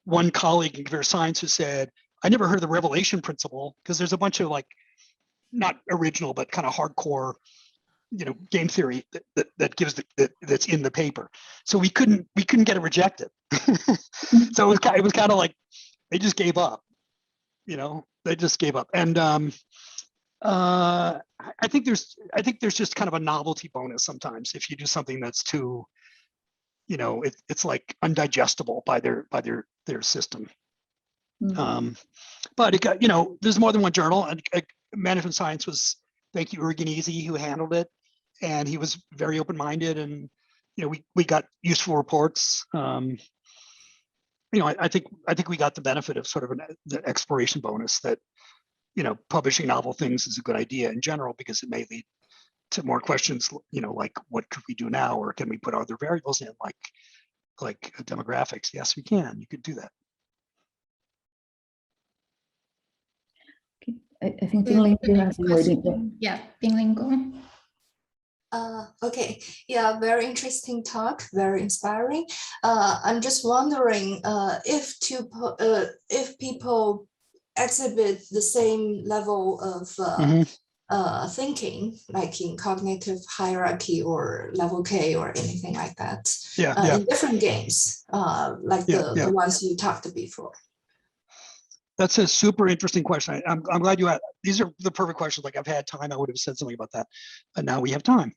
one colleague in computer science who said, I never heard of the revelation principle, because there's a bunch of not original, but kind of hardcore, game theory that gives that's in the paper. So we couldn't get it rejected. So it was kind of like they just gave up. They just gave up. And I think there's just kind of a novelty bonus sometimes if you do something that's too, it's like undigestible by their system. But it got, there's more than one journal, and management science was, thank you, Urganese, who handled it. And he was very open-minded, and, we got useful reports. I think we got the benefit of sort of the exploration bonus that, publishing novel things is a good idea in general, because it may lead to more questions, like what could we do now, or can we put other variables in, like demographics? Yes, we can. You could do that. I think Bingling has waiting. Yeah, Bingling, go on. Okay, yeah, very interesting talk, very inspiring. I'm just wondering if people exhibit the same level of thinking, like in cognitive hierarchy or level K or anything like that, in different games, like the ones you talked before. That's a super interesting question. I'm glad you had. These are the perfect questions. Like, I've had time, I would have said something about that, but now we have time.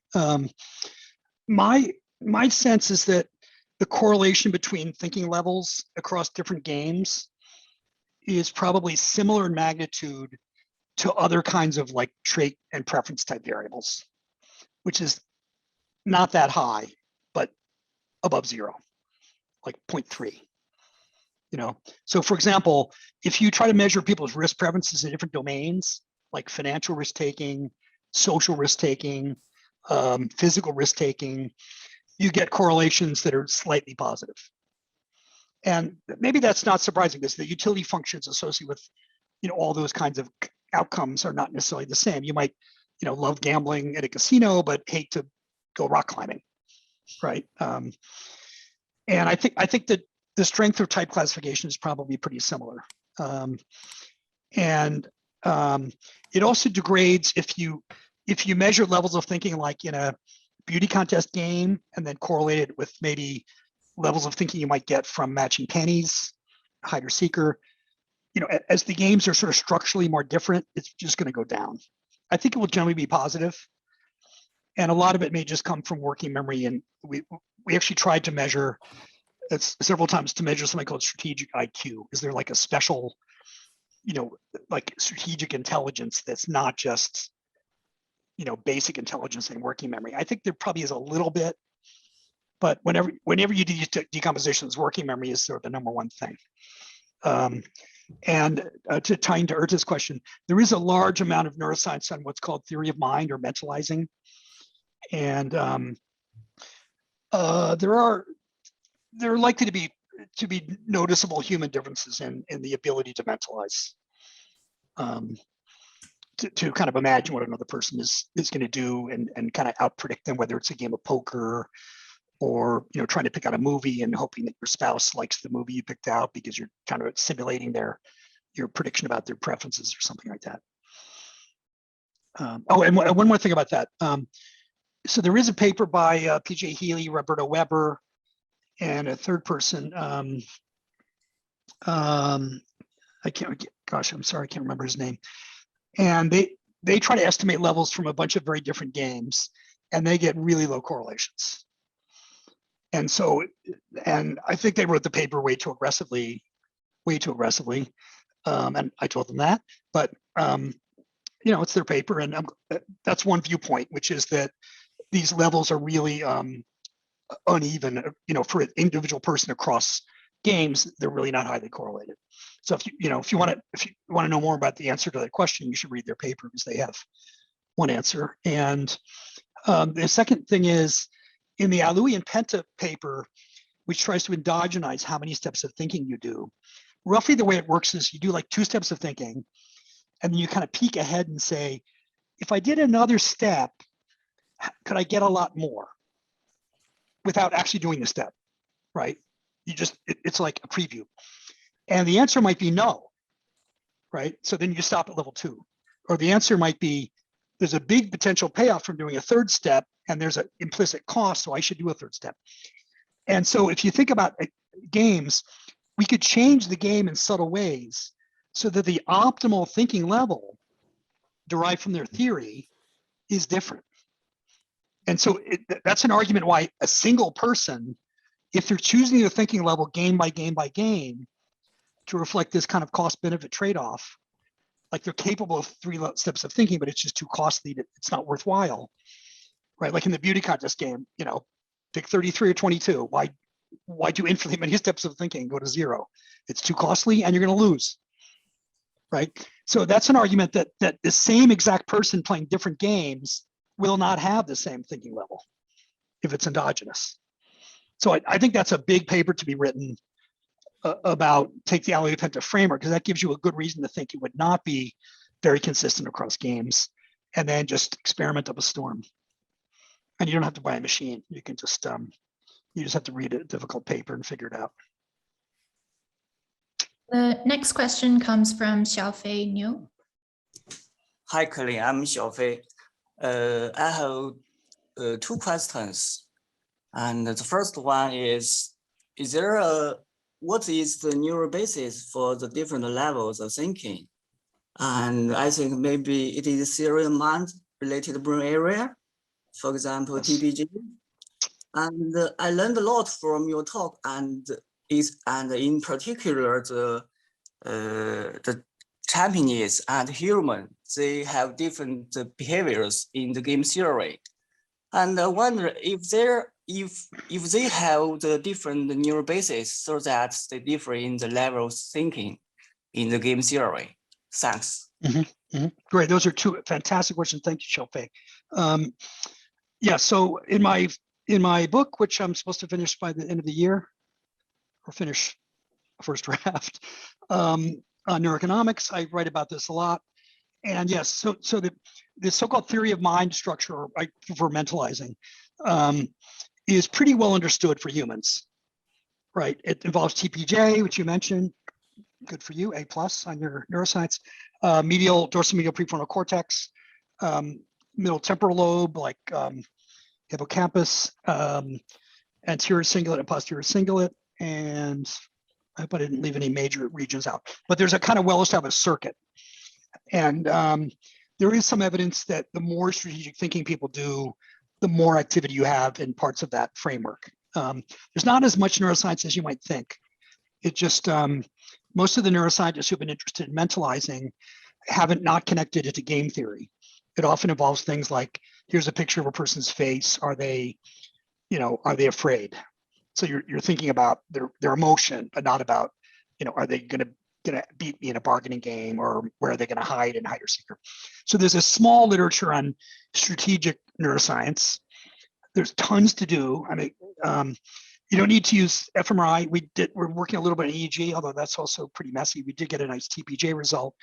My sense is that the correlation between thinking levels across different games is probably similar in magnitude to other kinds of like trait and preference type variables, which is not that high, but above zero, like 0.3. So for example, if you try to measure people's risk preferences in different domains, like financial risk taking, social risk taking, physical risk taking, you get correlations that are slightly positive. And maybe that's not surprising, because the utility functions associated with, all those kinds of outcomes are not necessarily the same. You might, love gambling at a casino, but hate to go rock climbing, right? And I think that the strength of type classification is probably pretty similar. It also degrades if you measure levels of thinking, like in a beauty contest game, and then correlate it with maybe levels of thinking you might get from matching pennies, hide or seeker. As the games are sort of structurally more different, it's just going to go down. I think it will generally be positive. And a lot of it may just come from working memory. And we actually tried to measure several times to measure something called strategic IQ. Is there like a special, like strategic intelligence that's not just, basic intelligence and working memory? I think there probably is a little bit, but whenever you do decompositions, working memory is sort of the number one thing. To tie into Urta's question, there is a large amount of neuroscience on what's called theory of mind or mentalizing. And there are likely to be noticeable human differences in the ability to mentalize, to kind of imagine what another person is going to do and kind of out-predict them, whether it's a game of poker or trying to pick out a movie and hoping that your spouse likes the movie you picked out because you're kind of simulating your prediction about their preferences or something like that. And one more thing about that. So there is a paper by P.J. Healy, Roberto Weber, and a third person. I'm sorry, I can't remember his name. And they try to estimate levels from a bunch of very different games, and they get really low correlations. And so, and I think they wrote the paper way too aggressively. And I told them that, but you know, it's their paper, and that's one viewpoint, which is that these levels are really uneven. You know, for an individual person across games, they're really not highly correlated. So if you want to know more about the answer to that question, you should read their paper, because they have one answer. And the second thing is, in the Alui and Penta paper, which tries to endogenize how many steps of thinking you do, roughly the way it works is you do like 2 steps of thinking, and then you kind of peek ahead and say, if I did another step, could I get a lot more without actually doing the step, right? You just, it's like a preview. And the answer might be no, right? So then you stop at level 2. Or the answer might be, there's a big potential payoff from doing a 3rd step, and there's an implicit cost, so I should do a 3rd step. And so if you think about games, we could change the game in subtle ways so that the optimal thinking level derived from their theory is different. And so that's an argument why a single person, if they're choosing their thinking level game by game by game to reflect this kind of cost-benefit trade-off, like they're capable of 3 steps of thinking, but it's just too costly, it's not worthwhile, right? Like in the beauty contest game, you know, pick 33 or 22. Why do infinitely many steps of thinking? Go to 0. It's too costly, and you're going to lose, right? So that's an argument that the same exact person playing different games will not have the same thinking level if it's endogenous. So I think that's a big paper to be written about take the Alui Penta framework, because that gives you a good reason to think it would not be very consistent across games, and then just experiment up a storm. And you don't have to buy a machine. You can just you just have to read a difficult paper and figure it out. The next question comes from Xiaofei Niu. Hi, Colin. I'm Xiaofei. I have 2 questions. And the first one is there what is the neural basis for the different levels of thinking? And I think maybe it is serial mind related brain area, for example, yes. TPG. And I learned a lot from your talk, and in particular the Japanese and human, they have different behaviors in the game theory. And I wonder if they have the different neural basis so that they differ in the level of thinking in the game theory. Thanks. Great, those are 2 fantastic questions. Thank you, Xiaofei. Yeah, so in my book, which I'm supposed to finish by the end of the year, or finish a first draft, on neuroeconomics, I write about this a lot. And yes, so the so-called theory of mind structure, for mentalizing, is pretty well understood for humans, right? It involves TPJ, which you mentioned. Good for you, A+ on your neuroscience. Dorsal medial prefrontal cortex, middle temporal lobe, like hippocampus, anterior cingulate and posterior cingulate, and I hope I didn't leave any major regions out. But there's a kind of well-established circuit. And there is some evidence that the more strategic thinking people do, the more activity you have in parts of that framework. There's not as much neuroscience as you might think. It just, most of the neuroscientists who've been interested in mentalizing haven't not connected it to game theory. It often involves things like, here's a picture of a person's face. Are they afraid? So you're thinking about their emotion, but not about, are they gonna beat me in a bargaining game, or where are they gonna hide in hide or seeker? So there's a small literature on strategic neuroscience. There's tons to do. I mean, you don't need to use fMRI. We're working a little bit on EEG, although that's also pretty messy. We did get a nice TPJ result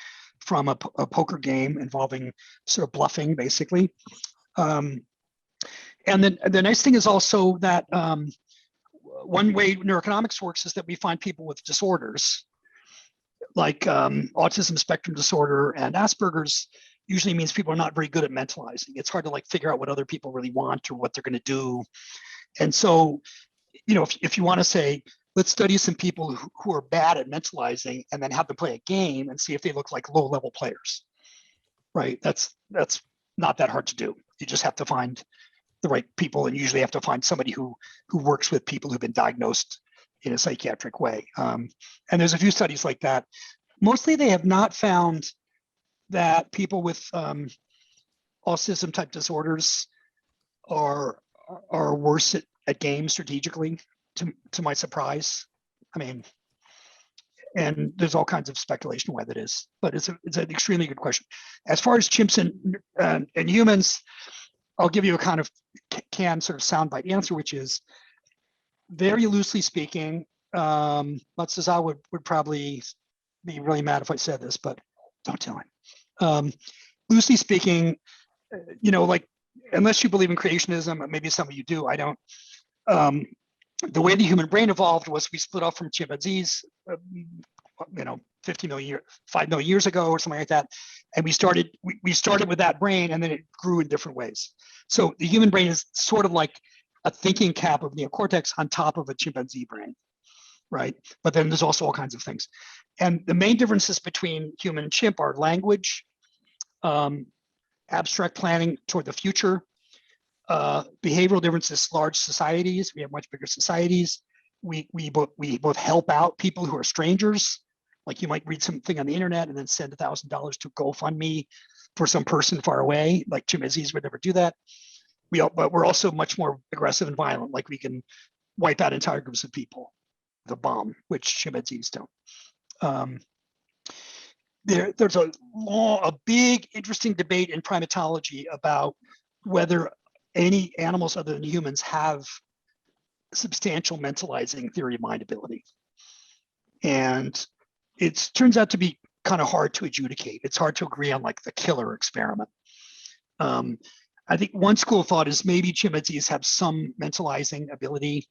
from a poker game involving sort of bluffing, basically. And then the nice thing is also that one way neuroeconomics works is that we find people with disorders, like autism spectrum disorder and Asperger's. Usually means people are not very good at mentalizing. It's hard to figure out what other people really want or what they're going to do. And so, if you want to say, let's study some people who are bad at mentalizing and then have them play a game and see if they look like low-level players, right? That's not that hard to do. You just have to find the right people, and usually have to find somebody who works with people who've been diagnosed in a psychiatric way. And there's a few studies like that. Mostly they have not found that people with autism type disorders are worse at games strategically, to my surprise. I mean, and there's all kinds of speculation why that is, but it's an extremely good question. As far as chimps and humans, I'll give you a kind of canned sort of soundbite answer, which is, very loosely speaking, Matsuzawa would probably be really mad if I said this, but don't tell him. Loosely speaking, you know, like, unless you believe in creationism, maybe some of you do, I don't. The way the human brain evolved was we split off from chimpanzees, you know, 5 million years ago or something like that. And we started with that brain, and then it grew in different ways. So the human brain is sort of like a thinking cap of neocortex on top of a chimpanzee brain, right? But then there's also all kinds of things. And the main differences between human and chimp are language, abstract planning toward the future, behavioral differences, large societies. We have much bigger societies. We both help out people who are strangers. Like, you might read something on the internet and then send $1,000 to GoFundMe for some person far away. Like, chimpanzees would never do that. But we're also much more aggressive and violent. Like, we can wipe out entire groups of people with a bomb, which chimpanzees don't. There's a big, interesting debate in primatology about whether any animals other than humans have substantial mentalizing theory of mind ability. And it turns out to be kind of hard to adjudicate. It's hard to agree on, like, the killer experiment. I think one school of thought is maybe chimpanzees have some mentalizing ability,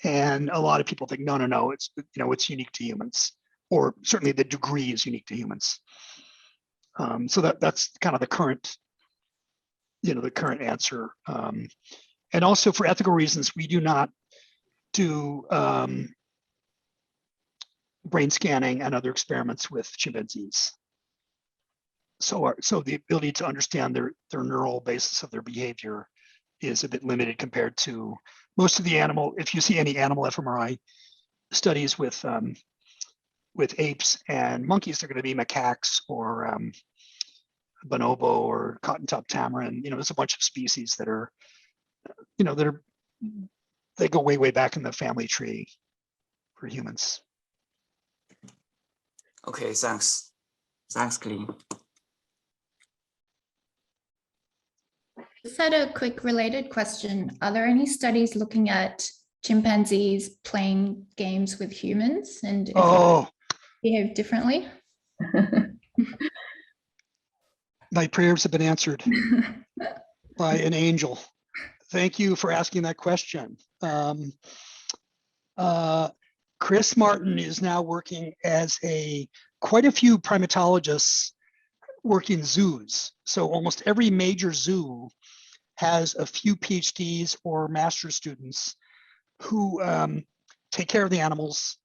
and a lot of people think no, it's, you know, it's unique to humans, or certainly the degree is unique to humans. So that's kind of the current, you know, the current answer. And also, for ethical reasons, we do not do brain scanning and other experiments with chimpanzees. So the ability to understand their neural basis of their behavior is a bit limited compared to most of the animal. If you see any animal fMRI studies with apes and monkeys, they're going to be macaques or bonobo or cotton-top tamarin. You know, there's a bunch of species that are, you know, they go way back in the family tree for humans. Okay, thanks, Colin. Just had a quick related question. Are there any studies looking at chimpanzees playing games with humans and if they behave differently? My prayers have been answered by an angel. Thank you for asking that question. Chris Martin is now working as quite a few primatologists work in zoos. So almost every major zoo has a few PhDs or master's students who take care of the animals.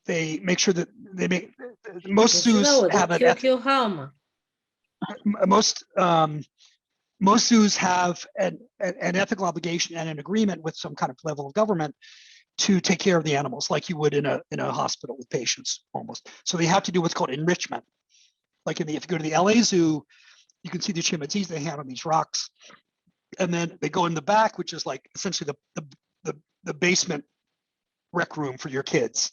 They make sure that most zoos have most zoos have an ethical obligation and an agreement with some kind of level of government to take care of the animals, like you would in a hospital with patients almost. So they have to do what's called enrichment. Like if you go to the LA Zoo, you can see the chimpanzees they have on these rocks, and then they go in the back, which is like essentially the basement rec room for your kids,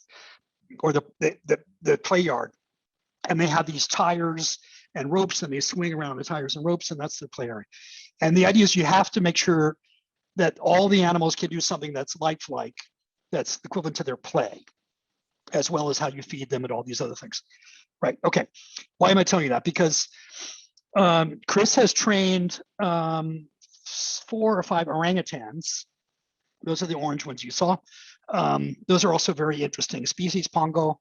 or the play yard, and they have these tires and ropes, and they swing around the tires and ropes, and that's their play area. And the idea is you have to make sure that all the animals can do something that's lifelike, that's equivalent to their play, as well as how you feed them and all these other things. Right, okay. Why am I telling you that? Because Chris has trained 4 or 5 orangutans. Those are the orange ones you saw. Those are also very interesting species, Pongo,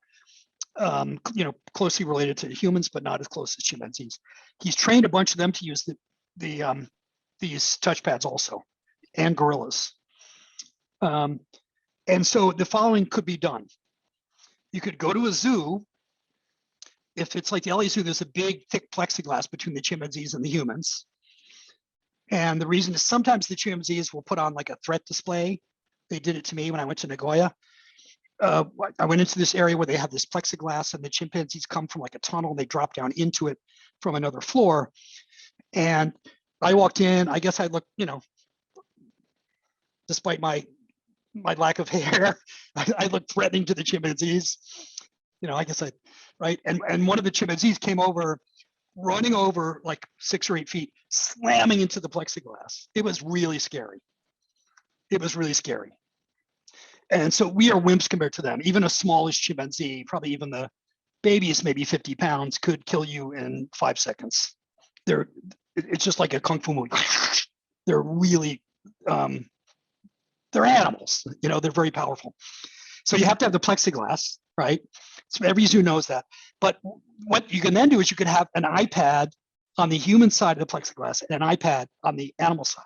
you know, closely related to humans, but not as close as chimpanzees. He's trained a bunch of them to use these touchpads also, and gorillas. And so the following could be done. You could go to a zoo. If it's like the LA Zoo, there's a big, thick plexiglass between the chimpanzees and the humans. And the reason is sometimes the chimpanzees will put on like a threat display. They did it to me when I went to Nagoya. I went into this area where they have this plexiglass, and the chimpanzees come from like a tunnel, and they drop down into it from another floor. And I walked in, I guess I looked, you know, despite my lack of hair, I looked threatening to the chimpanzees. You know, I guess right? And one of the chimpanzees came over, running over like 6 or 8 feet, slamming into the plexiglass. It was really scary. It was really scary. And so we are wimps compared to them. Even a smallish chimpanzee, probably even the babies, maybe 50 pounds, could kill you in 5 seconds. It's just like a kung fu movie. They're really, they're animals. You know, they're very powerful. So you have to have the plexiglass, right? So every zoo knows that. But what you can then do is you could have an iPad on the human side of the plexiglass and an iPad on the animal side.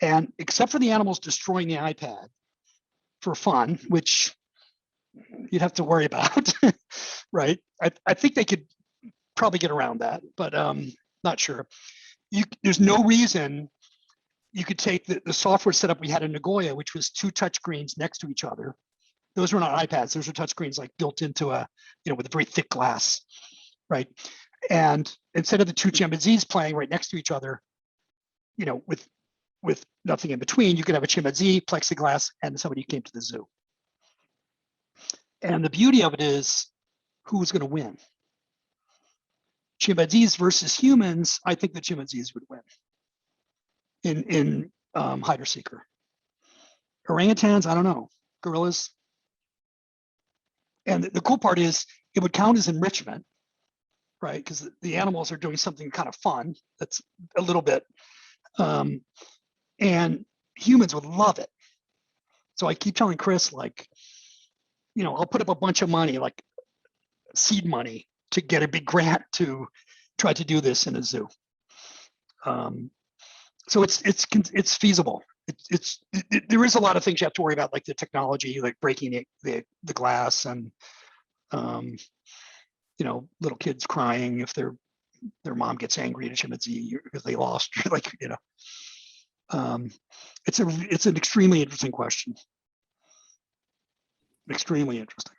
And except for the animals destroying the iPad for fun, which you'd have to worry about, right? I think they could probably get around that, but not sure. There's no reason you could take the software setup we had in Nagoya, which was 2 touchscreens next to each other. Those were not iPads. Those were touchscreens like built into a, you know, with a very thick glass, right? And instead of the 2 chimpanzees playing right next to each other, you know, with nothing in between, you could have a chimpanzee, plexiglass, and somebody who came to the zoo. And the beauty of it is, who's going to win? Chimpanzees versus humans. I think the chimpanzees would win in hide or seeker. Orangutans, I don't know. Gorillas. And the cool part is it would count as enrichment, right? Because the animals are doing something kind of fun that's a little bit, and humans would love it. So I keep telling Chris, like, you know, I'll put up a bunch of money, like seed money, to get a big grant to try to do this in a zoo. So it's feasible. There is a lot of things you have to worry about, like the technology, like breaking the glass, and you know, little kids crying if their mom gets angry at a chimpanzee because they lost. Like, you know, it's an extremely interesting question. Extremely interesting.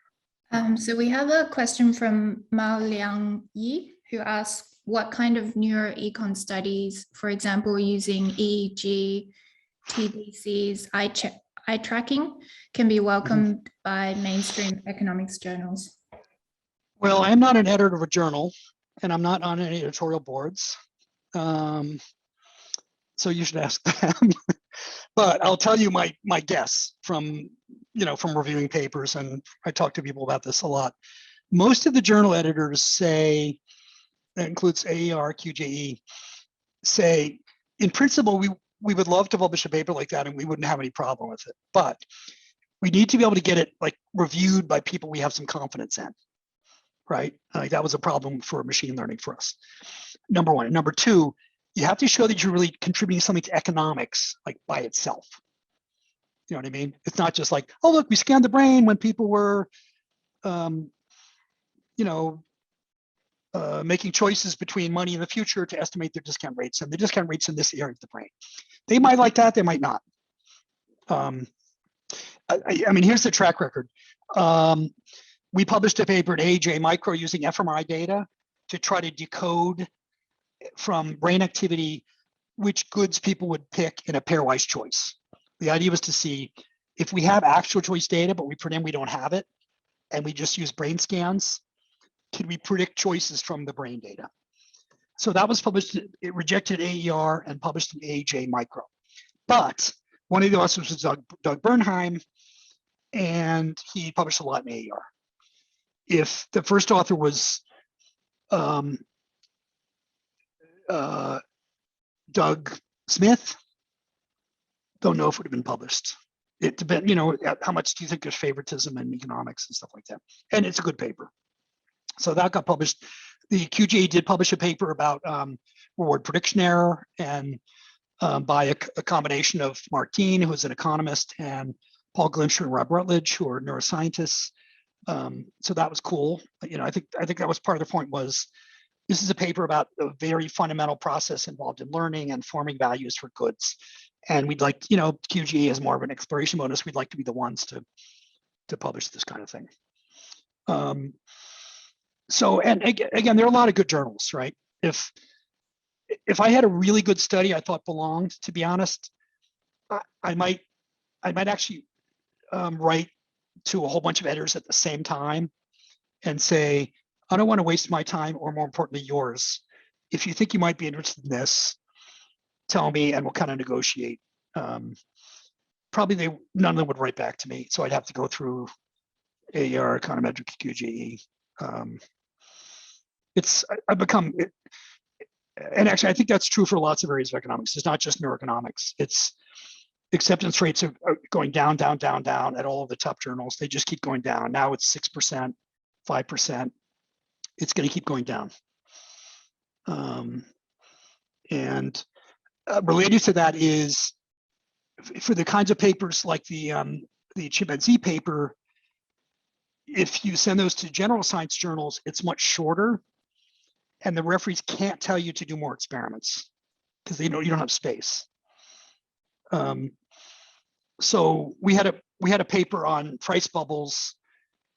So we have a question from Mao Liang Yi, who asks, what kind of neuroecon studies, for example, using EEG, TDCs, eye tracking, can be welcomed by mainstream economics journals? Well, I'm not an editor of a journal, and I'm not on any editorial boards. So you should ask them. But I'll tell you my guess from, you know, from reviewing papers, and I talk to people about this a lot. Most of the journal editors say, that includes AER, QJE, say, in principle, we would love to publish a paper like that, and we wouldn't have any problem with it. But we need to be able to get it like reviewed by people we have some confidence in, right? Like that was a problem for machine learning for us. Number one. And number two, you have to show that you're really contributing something to economics, like by itself. You know what I mean? It's not just like, oh, look, we scanned the brain when people were, you know, making choices between money in the future to estimate their discount rates, and the discount rates in this area of the brain. They might like that, they might not. I mean, here's the track record. We published a paper at AJ Micro using fMRI data to try to decode from brain activity which goods people would pick in a pairwise choice. The idea was to see if we have actual choice data, but we pretend we don't have it, and we just use brain scans, can we predict choices from the brain data? So that was published, it rejected AER and published in AJ Micro. But one of the authors was Doug Bernheim, and he published a lot in AER. If the first author was Doug Smith, don't know if it would have been published. It depends, you know, how much do you think there's favoritism in economics and stuff like that? And it's a good paper. So that got published. The QJE did publish a paper about reward prediction error, and by a combination of Mark Dean, who was an economist, and Paul Glimcher and Rob Rutledge, who are neuroscientists. So that was cool. You know, I think that was part of the point was this is a paper about a very fundamental process involved in learning and forming values for goods. And we'd like, QGE has more of an exploration bonus. We'd like to be the ones to publish this kind of thing. So, and again, there are a lot of good journals, right? If I had a really good study I thought belonged, to be honest, I might actually write to a whole bunch of editors at the same time and say, I don't want to waste my time, or more importantly, yours. If you think you might be interested in this, tell me, and we'll kind of negotiate. Probably none of them would write back to me, so I'd have to go through AER, Econometric, QGE. I've become, and actually I think that's true for lots of areas of economics. It's not just neuroeconomics. It's acceptance rates are going down, down, down, down at all of the top journals. They just keep going down. Now it's 6%, 5%. It's going to keep going down. And related to that is, for the kinds of papers like the chimpanzee paper, if you send those to general science journals, it's much shorter, and the referees can't tell you to do more experiments because they know you don't have space. So we had a paper on price bubbles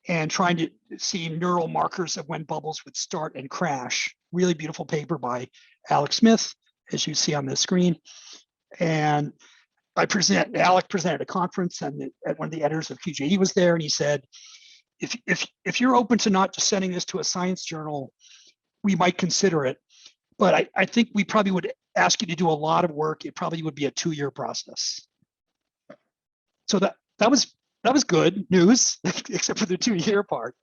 and trying to see neural markers of when bubbles would start and crash. Really beautiful paper by Alex Smith, as you see on the screen. And Alec presented at a conference, and one of the editors of QGE was there, and he said, if you're open to not just sending this to a science journal, we might consider it. But I think we probably would ask you to do a lot of work. It probably would be a 2-year process. So that was good news, except for the 2-year part.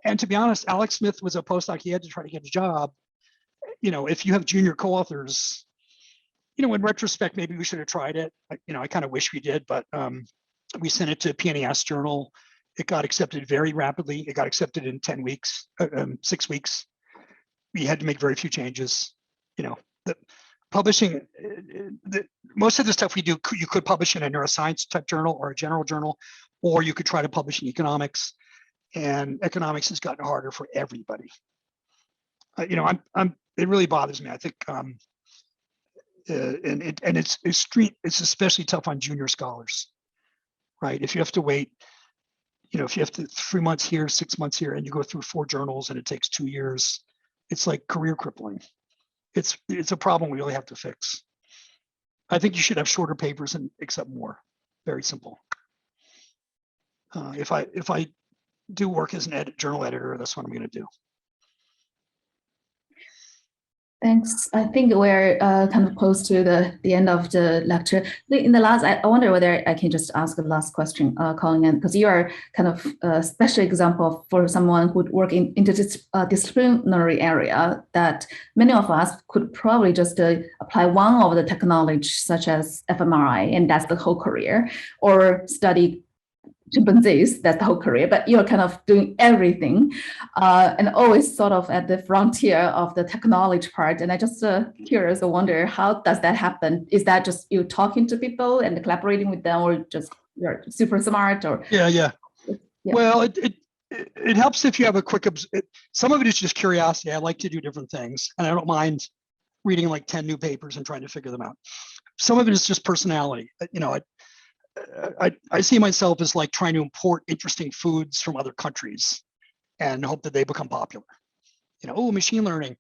And to be honest, Alex Smith was a postdoc. He had to try to get a job. If you have junior co-authors, in retrospect, maybe we should have tried it. I kind of wish we did, but we sent it to a PNAS journal. It got accepted very rapidly. It got accepted in 10 weeks, 6 weeks. We had to make very few changes. The publishing, most of the stuff we do, you could publish in a neuroscience type journal or a general journal, or you could try to publish in economics. And economics has gotten harder for everybody. It really bothers me. I think, and it's especially tough on junior scholars, right? If you have to wait, if you have to 3 months here, 6 months here, and you go through 4 journals and it takes 2 years, it's like career crippling. It's a problem we really have to fix. I think you should have shorter papers and accept more. Very simple. If I do work as an journal editor, that's what I'm going to do. Thanks. I think we're kind of close to the end of the lecture. In the last, I wonder whether I can just ask the last question, Colin, because you are kind of a special example for someone who would work in interdisciplinary area that many of us could probably just apply one of the technology, such as fMRI, and that's the whole career, or study chimpanzees, that's the whole career, but you're kind of doing everything and always sort of at the frontier of the technology part. And I just curious, I wonder, how does that happen? Is that just you talking to people and collaborating with them, or just you're super smart? Or Yeah. Well, it helps if you have a quick, some of it is just curiosity. I like to do different things, and I don't mind reading like 10 new papers and trying to figure them out. Some of it is just personality. I see myself as like trying to import interesting foods from other countries and hope that they become popular. Machine learning.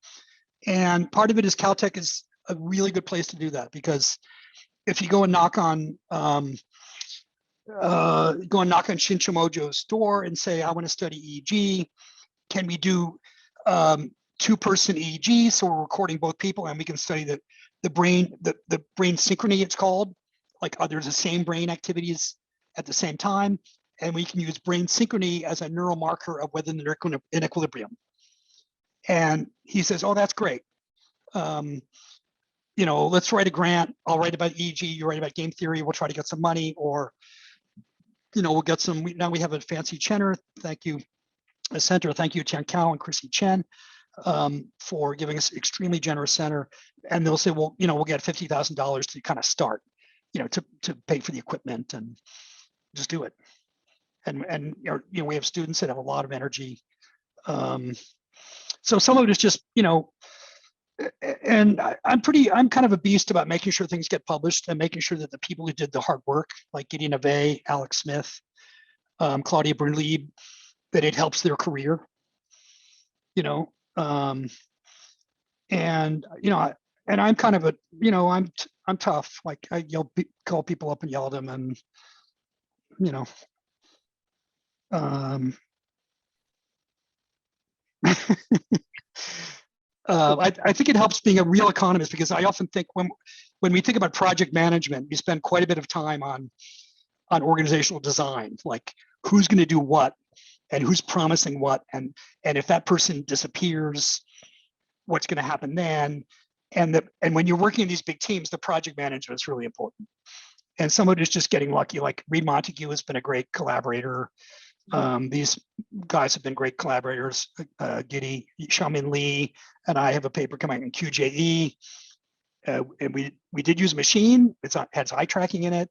And part of it is Caltech is a really good place to do that, because if you go and knock on Shinchimojo's door and say, I want to study EEG, can we do 2-person EEG? So we're recording both people and we can study the brain synchrony, it's called. Like there's the same brain activities at the same time, and we can use brain synchrony as a neural marker of whether they're in equilibrium. And he says, oh, that's great. Let's write a grant. I'll write about EEG, you write about game theory, we'll try to get some money, or, we'll get some, now we have a fancy center. Thank you, a center. Thank you, Chen Cao and Chrissy Chen, for giving us extremely generous center. And they'll say, well, we'll get $50,000 to kind of start. To pay for the equipment and just do it. And we have students that have a lot of energy. So some of it is just, and I'm kind of a beast about making sure things get published and making sure that the people who did the hard work, like Gideon Ave, Alex Smith, Claudia Berlieb, that it helps their career, and I'm kind of a, I'm tough. Like I call people up and yell at them, and I think it helps being a real economist, because I often think when we think about project management, we spend quite a bit of time on organizational design, like who's going to do what and who's promising what, and if that person disappears, what's going to happen then, and when you're working in these big teams, the project management is really important. And some of it is just getting lucky. Like Reed Montague has been a great collaborator. These guys have been great collaborators. Giddy, Xiaomin Li, and I have a paper coming in QJE. And we did use a machine. It has eye tracking in it.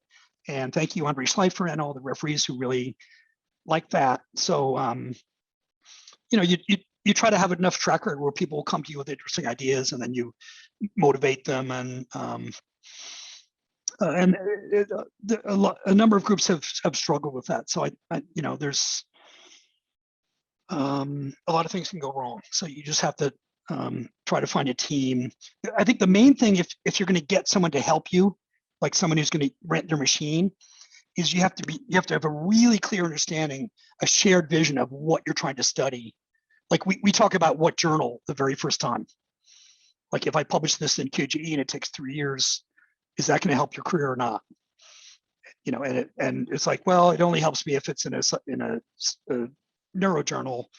And thank you, Andre Schleifer, and all the referees who really like that. So, you try to have enough track record where people will come to you with interesting ideas, and then you motivate them. And a number of groups have struggled with that. So there's a lot of things can go wrong. So you just have to try to find a team. I think the main thing, if you're going to get someone to help you, like someone who's going to rent their machine, is you have to have a really clear understanding, a shared vision of what you're trying to study. Like we talk about what journal the very first time. Like if I publish this in QGE and it takes 3 years, is that going to help your career or not? And it's like, well, it only helps me if it's in a neuro journal.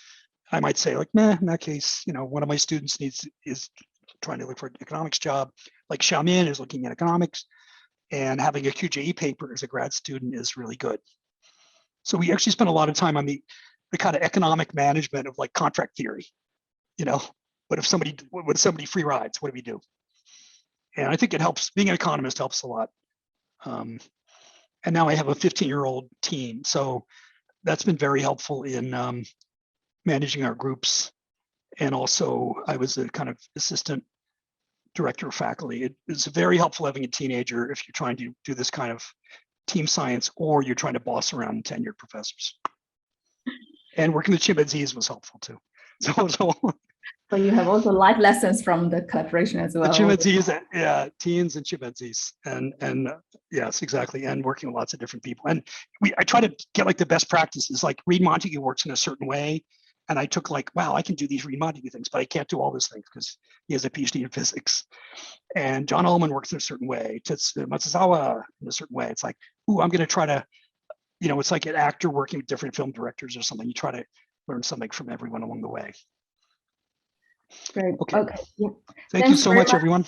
I might say like, nah, in that case, one of my students is trying to look for an economics job. Like Xiaomin is looking at economics, and having a QJE paper as a grad student is really good. So we actually spend a lot of time on the kind of economic management of like contract theory. What if somebody free rides? What do we do? And I think it helps. Being an economist helps a lot. And now I have a 15-year-old team, so that's been very helpful in managing our groups. And also, I was a kind of assistant director of faculty. It's very helpful having a teenager if you're trying to do this kind of team science, or you're trying to boss around tenured professors. And working with chimpanzees was helpful too. So you have also life lessons from the collaboration as well. The chimpanzees, yeah, teens and chimpanzees, and yes, exactly, and working with lots of different people. And I try to get like the best practices. Like Reed Montague works in a certain way, and I took like, wow, I can do these Reed Montague things, but I can't do all those things because he has a PhD in physics. And John Ullman works in a certain way. Matsuzawa in a certain way. It's like, ooh, I'm going to try to, it's like an actor working with different film directors or something. You try to learn something from everyone along the way. Great. Okay. Yeah. Thank you so much, everyone.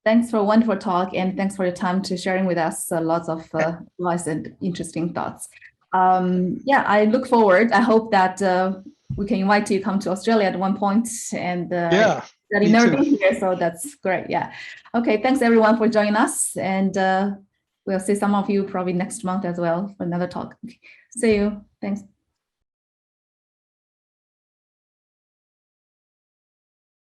Thanks for a wonderful talk, and thanks for your time to sharing with us lots of wise and interesting thoughts. Yeah, I look forward. I hope that we can invite you to come to Australia at one point, and you've never been here, so that's great. Yeah. Okay. Thanks everyone for joining us, and we'll see some of you probably next month as well for another talk. See you. Thanks.